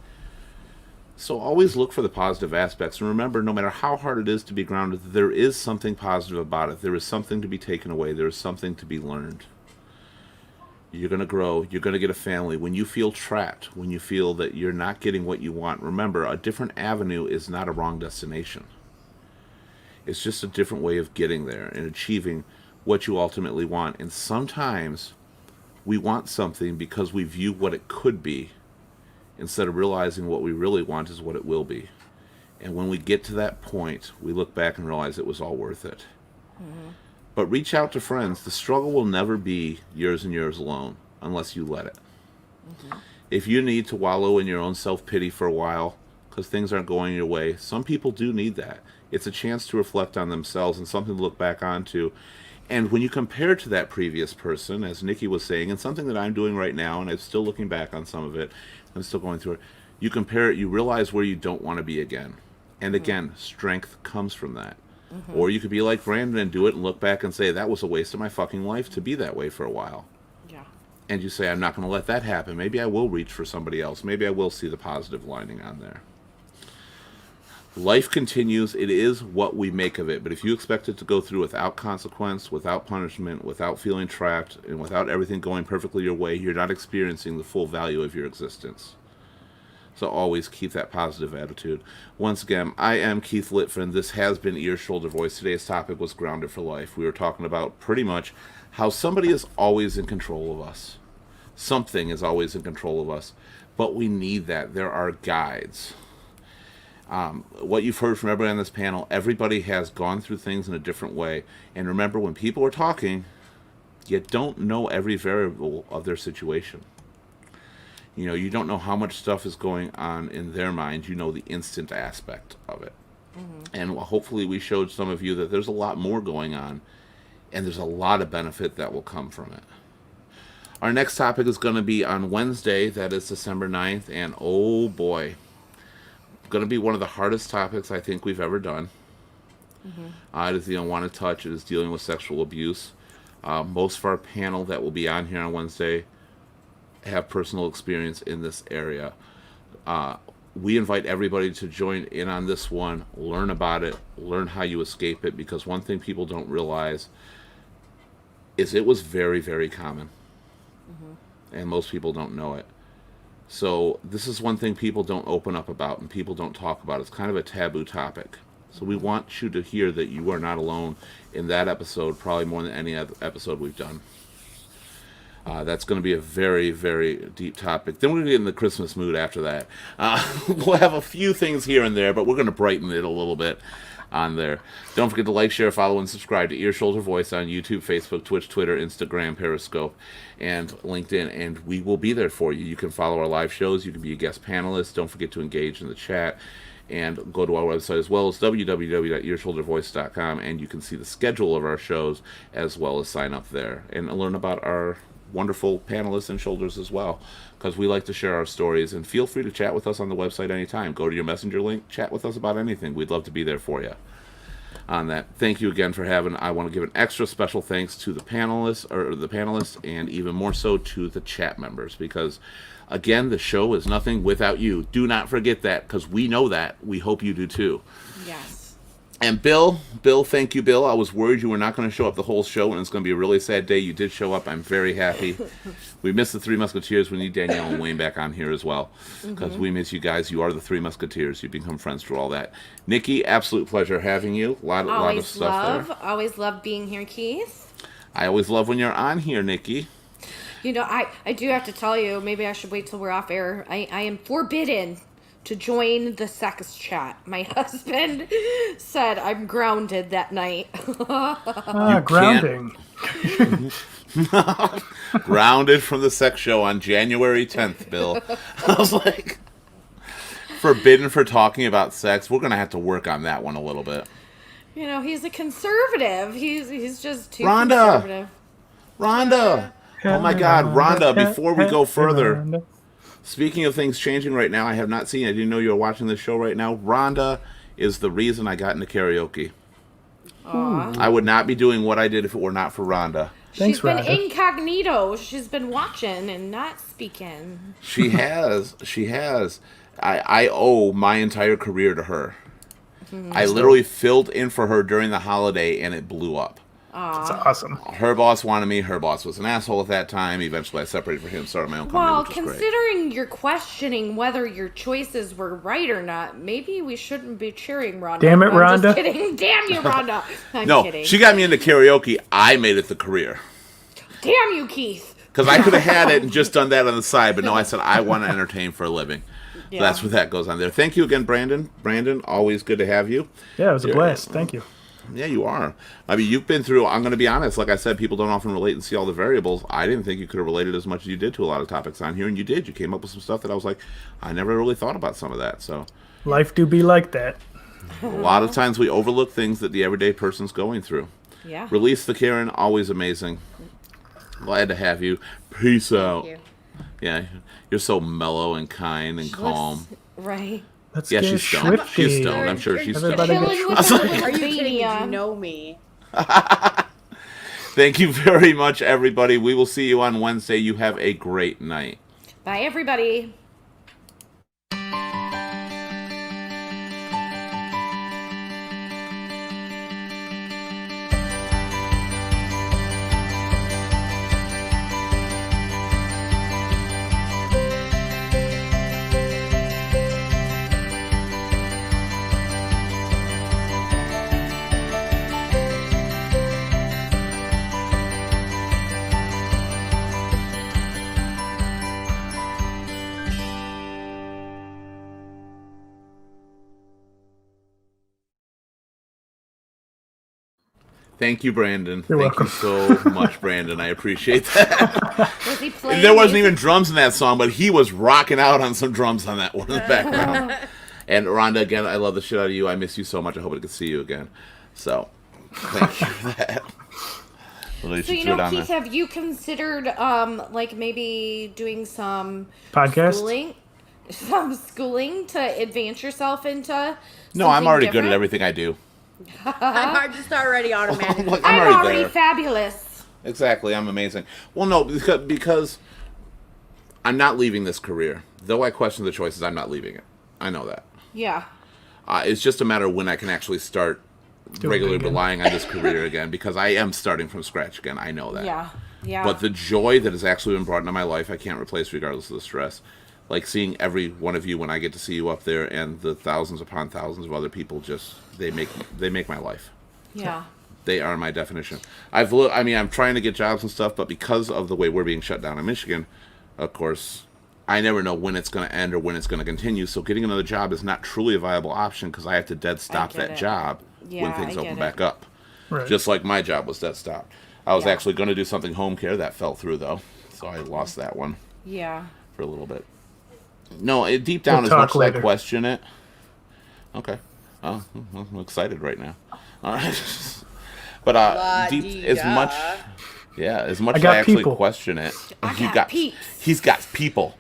So always look for the positive aspects. And remember, no matter how hard it is to be grounded, there is something positive about it. There is something to be taken away. There is something to be learned. You're going to grow. You're going to get a family. When you feel trapped, when you feel that you're not getting what you want, remember, a different avenue is not a wrong destination. It's just a different way of getting there and achieving what you ultimately want. And sometimes we want something because we view what it could be, instead of realizing what we really want is what it will be. And when we get to that point, we look back and realize it was all worth it. But reach out to friends. The struggle will never be yours and yours alone unless you let it. If you need to wallow in your own self-pity for a while because things aren't going your way, some people do need that. It's a chance to reflect on themselves and something to look back onto. And when you compare to that previous person, as Nikki was saying, and something that I'm doing right now, and I'm still looking back on some of it, I'm still going through it, you compare it, you realize where you don't want to be again. And again, strength comes from that. Or you could be like Brandon and do it and look back and say, that was a waste of my fucking life to be that way for a while. Yeah. And you say, I'm not going to let that happen. Maybe I will reach for somebody else. Maybe I will see the positive lining on there. Life continues. It is what we make of it. But if you expect it to go through without consequence, without punishment, without feeling trapped, and without everything going perfectly your way, you're not experiencing the full value of your existence. So always keep that positive attitude. Once again, I am Keith Litfin. This has been Ear, Shoulder, Voice. Today's topic was Grounded for Life. We were talking about pretty much how somebody is always in control of us. Something is always in control of us. But we need that. There are guides. What you've heard from everybody on this panel, everybody has gone through things in a different way. And remember, when people are talking, you don't know every variable of their situation. You know, you don't know how much stuff is going on in their mind. You know the instant aspect of it. And hopefully we showed some of you that there's a lot more going on, and there's a lot of benefit that will come from it. Our next topic is going to be on Wednesday. That is December 9th. And oh boy, going to be one of the hardest topics I think we've ever done. It is the unwanted touch. It is dealing with sexual abuse. Most of our panel that will be on here on Wednesday have personal experience in this area. We invite everybody to join in on this one, learn about it, learn how you escape it, because one thing people don't realize is it was very, very common. And most people don't know it. So this is one thing people don't open up about and people don't talk about. It's kind of a taboo topic. So we want you to hear that you are not alone in that episode, probably more than any other episode we've done. That's going to be a very, very deep topic. Then we're going to get in the Christmas mood after that. We'll have a few things here and there, but we're going to brighten it a little bit on there. Don't forget to like, share, follow, and subscribe to Ear, Shoulder, Voice on YouTube, Facebook, Twitch, Twitter, Instagram, Periscope, and LinkedIn, and we will be there for you. You can follow our live shows. You can be a guest panelist. Don't forget to engage in the chat, and go to our website as well as www.earshouldervoice.com, and you can see the schedule of our shows as well as sign up there and learn about our wonderful panelists and shoulders as well, because we like to share our stories. And feel free to chat with us on the website anytime. Go to your messenger link, chat with us about anything. We'd love to be there for you on that. Thank you again for having. I want to give an extra special thanks to the panelists, and even more so to the chat members, because again, the show is nothing without you. Do not forget that, because we know that. We hope you do too. Yes. And Bill, thank you, Bill. I was worried you were not going to show up the whole show, and it's going to be a really sad day. You did show up. I'm very happy. We miss the Three Musketeers. We need Danielle and Wayne back on here as well, because we miss you guys. You are the Three Musketeers. You become friends through all that. Nikki, absolute pleasure having you. A lot of stuff there. Always love being here, Keith. I always love when you're on here, Nikki. You know, I do have to tell you, maybe I should wait till we're off air. I am forbidden to join the sex chat. My husband said I'm grounded that night. Grounding. Grounded from the sex show on January 10th, Bill. I was like, forbidden for talking about sex. We're going to have to work on that one a little bit. You know, he's a conservative. He's just too Rhonda. conservative. Rhonda. Oh my God, Rhonda, before we go further, Rhonda. speaking of things changing right now, I have not seen, I didn't know you were watching this show right now. Rhonda is the reason I got into karaoke. Aww. I would not be doing what I did if it were not for Rhonda. Thanks, She's been Rhonda. incognito. She's been watching and not speaking. She has. She has. I owe my entire career to her. I literally filled in for her during the holiday, and it blew up. That's awesome. Her boss wanted me. Her boss was an asshole at that time. Eventually, I separated from him, started my own company, Well, which was great. considering you're questioning whether your choices were right or not, maybe we shouldn't be cheering Rhonda. Damn it, No, I'm just Rhonda. kidding. Damn you, Rhonda. I'm No, kidding. she got me into karaoke. I made it the career. Damn you, Keith. Because I could have had it and just done that on the side, but no, I said I want to entertain for a living. So Yeah. that's what that goes on there. Thank you again, Brandon. Brandon, always good to have you. Yeah, it was a You're- blast. Thank you. Yeah, you are. I mean, you've been through, I'm going to be honest, like I said, people don't often relate and see all the variables. I didn't think you could have related as much as you did to a lot of topics on here, and you did. You came up with some stuff that I was like, I never really thought about some of that. So Life do be like that. a lot of times we overlook things that the everyday person's going through. Yeah. Release the Karen, always amazing. Glad to have you. Peace out. Thank you. Yeah, you're so mellow and kind and calm. Right. Let's Yeah, get she's stoned. swifty. She's stoned. I'm sure she's stoned. Everybody Chilling get with Are you kidding? Pennsylvania. You know me. Thank you very much, everybody. We will see you on Wednesday. You have a great night. Bye, everybody. Thank you, Brandon. You're Thank welcome. you so much, Brandon. I appreciate that. Was he playing? There wasn't music? even drums in that song, but he was rocking out on some drums on that one in the background. And Rhonda, again, I love the shit out of you. I miss you so much. I hope I can see you again. So, thank you for that. Well, So, you know, Keith, have you considered, like, maybe doing some Podcast? schooling to advance yourself into No, I'm something already good different? at everything I do. I'm just already automatic. Like, I'm already there. fabulous. Exactly, I'm amazing. Well, no, because I'm not leaving this career. Though I question the choices, I'm not leaving it. I know that. Yeah. It's just a matter of when I can actually start Do it regularly again. relying on this career again, because I am starting from scratch again. I know that. Yeah. Yeah. But the joy that has actually been brought into my life, I can't replace regardless of the stress. Like seeing every one of you when I get to see you up there, and the thousands upon thousands of other people, just they make my life. yeah. They are my definition. I'm trying to get jobs and stuff, but because of the way we're being shut down in Michigan, of course, I never know when it's going to end or when it's going to continue. So getting another job is not truly a viable option because I have to dead stop get that it. job when Yeah, things I open get back it. up. Right. Just like my job was dead stopped. I was Yeah. actually going to do something home care that fell through though, so I lost that one Yeah. for a little bit. No, deep down, We'll as talk much as I later. question it. Okay. Oh, I'm excited right now. All right. But as much, as much I as got I actually people. question it, I got peeps. he's got people.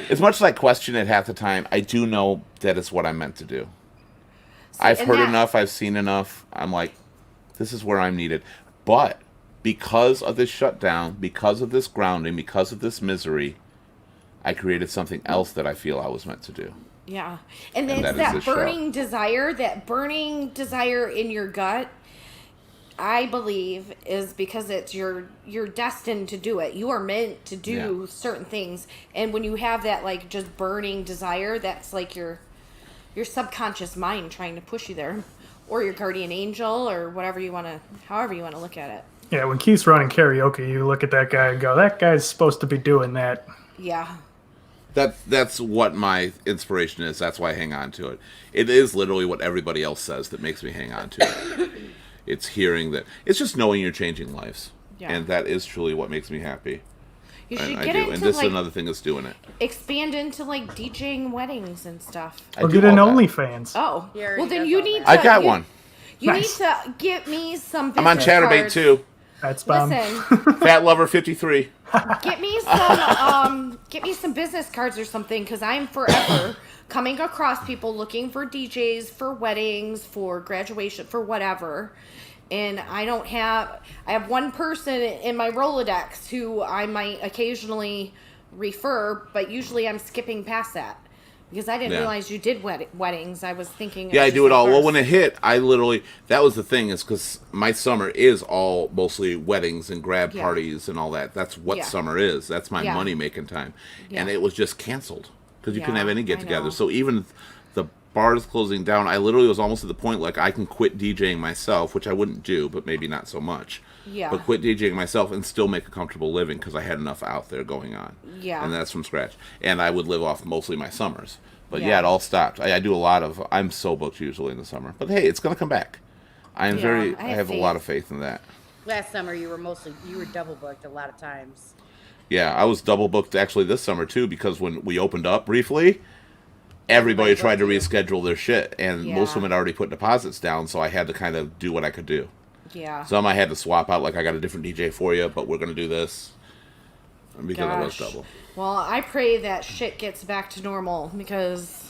As much as I question it half the time, I do know that it's what I'm meant to do. I've and heard that- enough. I've seen enough. I'm like, this is where I'm needed. But because of this shutdown, because of this grounding, because of this misery, I created something else that I feel I was meant to do. Yeah. And And it's that is that the show. burning desire in your gut, I believe, is because it's you're destined to do it. You are meant to do certain things. And when you have that like just burning desire, that's like your subconscious mind trying to push you there. Or your guardian angel or whatever you want to, however you want to look at it. Yeah, when Keith's running karaoke, you look at that guy and go, that guy's supposed to be doing that. Yeah. That's what my inspiration is. That's why I hang on to it. It is literally what everybody else says that makes me hang on to it. It's hearing that. It's just knowing you're changing lives. Yeah. And that is truly what makes me happy. You should And I get do. into And this like is another thing that's doing it. expand into like DJing weddings and stuff. I Or do get an all that. OnlyFans. Oh. He already Well then does you all need that. to I got you- one. You Nice. need to get me some I'm on business Chatterbait cards. too. That's bomb. Listen, Fat Lover 53. get me some business cards or something because I'm forever coming across people looking for DJs for weddings, for graduation, for whatever. And I have one person in my Rolodex who I might occasionally refer, but usually I'm skipping past that because I didn't Yeah. realize you did weddings. I was thinking. Yeah, I was do just it all. at Well, first. when it hit, that was the thing, is because my summer is all mostly weddings and grab Yeah. parties and all that. That's what Yeah. summer is. That's my Yeah. money making time. And Yeah. it was just canceled because you couldn't Yeah, have any I get know. together. So even the bars closing down, I literally was almost at the point like I can quit DJing myself, which I wouldn't do, but maybe not so much. Yeah. But quit DJing myself and still make a comfortable living because I had enough out there going on. Yeah. And that's from scratch. And I would live off mostly my summers. But Yeah. yeah, it all stopped. I do I'm so booked usually in the summer. But hey, it's going to come back. I Yeah, I have have a lot of faith in that. Last summer you were double booked a lot of times. Yeah, I was double booked actually this summer too because when we opened up briefly, everybody tried to booked you. reschedule their shit and most of them Yeah. had already put deposits down, so I had to kind of do what I could do. Yeah. Some I had to swap out, like I got a different DJ for you, but we're going to do this because it was Gosh. double. Well, I pray that shit gets back to normal because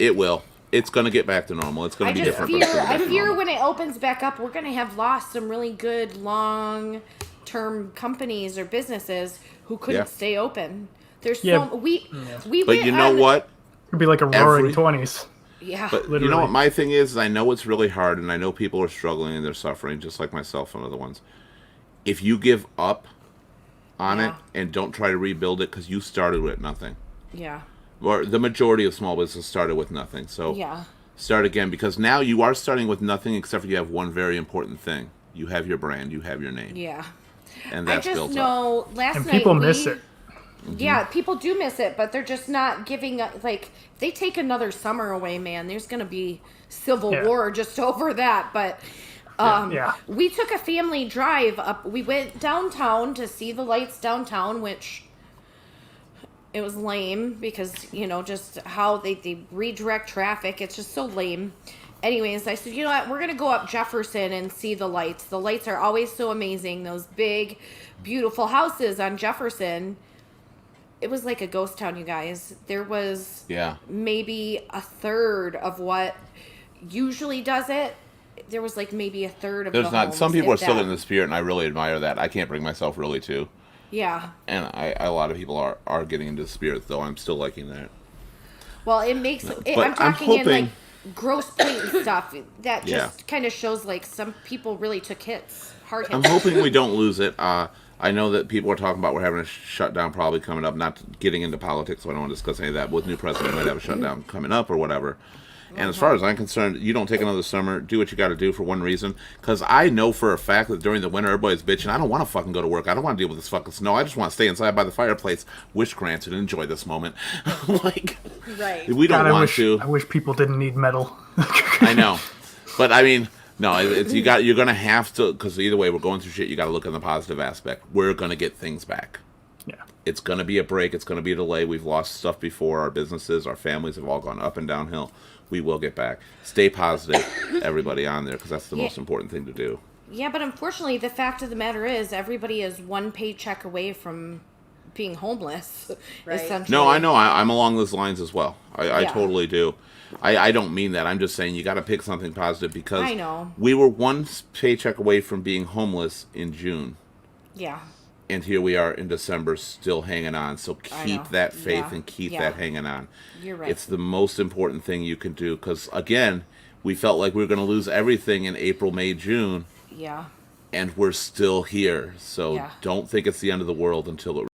It will. It's going to get back to normal. It's going I to be just different. but it's fear. gonna I get to fear normal. when it opens back up, we're gonna have lost some really good long-term companies or businesses who couldn't Yeah. stay open. There's Yeah. we But went you know on- what? It'd be like a roaring Every- 20s. Yeah. But you Literally. know what my thing is? I know it's really hard, and I know people are struggling and they're suffering, just like myself and other ones. If you give up on Yeah. it and don't try to rebuild it, because you started with nothing, yeah. or the majority of small business started with nothing, so Yeah. start again. Because now you are starting with nothing, except for you have one very important thing: you have your brand, you have your name, Yeah. and I that's just built up. know last And night people miss it. Yeah, people do miss it, but they're just not giving up. Like, if they take another summer away, man, there's going to be civil Yeah. war just over that. But Yeah. we took a family drive up. We went downtown to see the lights downtown, which it was lame because, just how they redirect traffic. It's just so lame. Anyways, I said, you know what? We're going to go up Jefferson and see the lights. The lights are always so amazing. Those big, beautiful houses on Jefferson. It was like a ghost town, you guys. There was Yeah. maybe a third of what usually does it. There was like maybe a third of There's the not. homes, Some people if are still that. in the spirit, and I really admire that. I can't bring myself really to, Yeah. and a lot of people are getting into the spirit, though. I'm still liking that. Well, it makes it, But I'm I'm talking in hoping- like gross plate and stuff. That Yeah. just kind of shows like some people really took hits, hard hits. I'm hoping we don't lose it. I know that people are talking about we're having a shutdown probably coming up. Not getting into politics, so I don't want to discuss any of that. With new president, we might have a shutdown coming up or whatever. And as far as I'm concerned, you don't take another summer. Do what you got to do for one reason. Because I know for a fact that during the winter, everybody's bitching. I don't want to fucking go to work. I don't want to deal with this fucking snow. I just want to stay inside by the fireplace, wish granted, and enjoy this moment. Like, Right. we don't God, want I to. wish people didn't need metal. I know, but I mean, no, you're gonna have to, because either way, we're going through shit. You got to look in the positive aspect. We're gonna get things back. Yeah. It's gonna be a break. It's gonna be a delay. We've lost stuff before. Our businesses, our families have all gone up and downhill. We will get back. Stay positive, everybody on there, because that's the most important thing to do. Yeah, but unfortunately, the fact of the matter is, everybody is one paycheck away from being homeless. Right. Essentially. No, I know. I'm along those lines as well. I Yeah. totally do. I don't mean that. I'm just saying you got to pick something positive, because I know. we were one paycheck away from being homeless in June. Yeah. And here we are in December still hanging on. So I keep know. that faith Yeah. and keep Yeah. that hanging on. You're right. It's the most important thing you can do, because, again, we felt like we were going to lose everything in April, May, June, Yeah. and we're still here. So Yeah. don't think it's the end of the world until it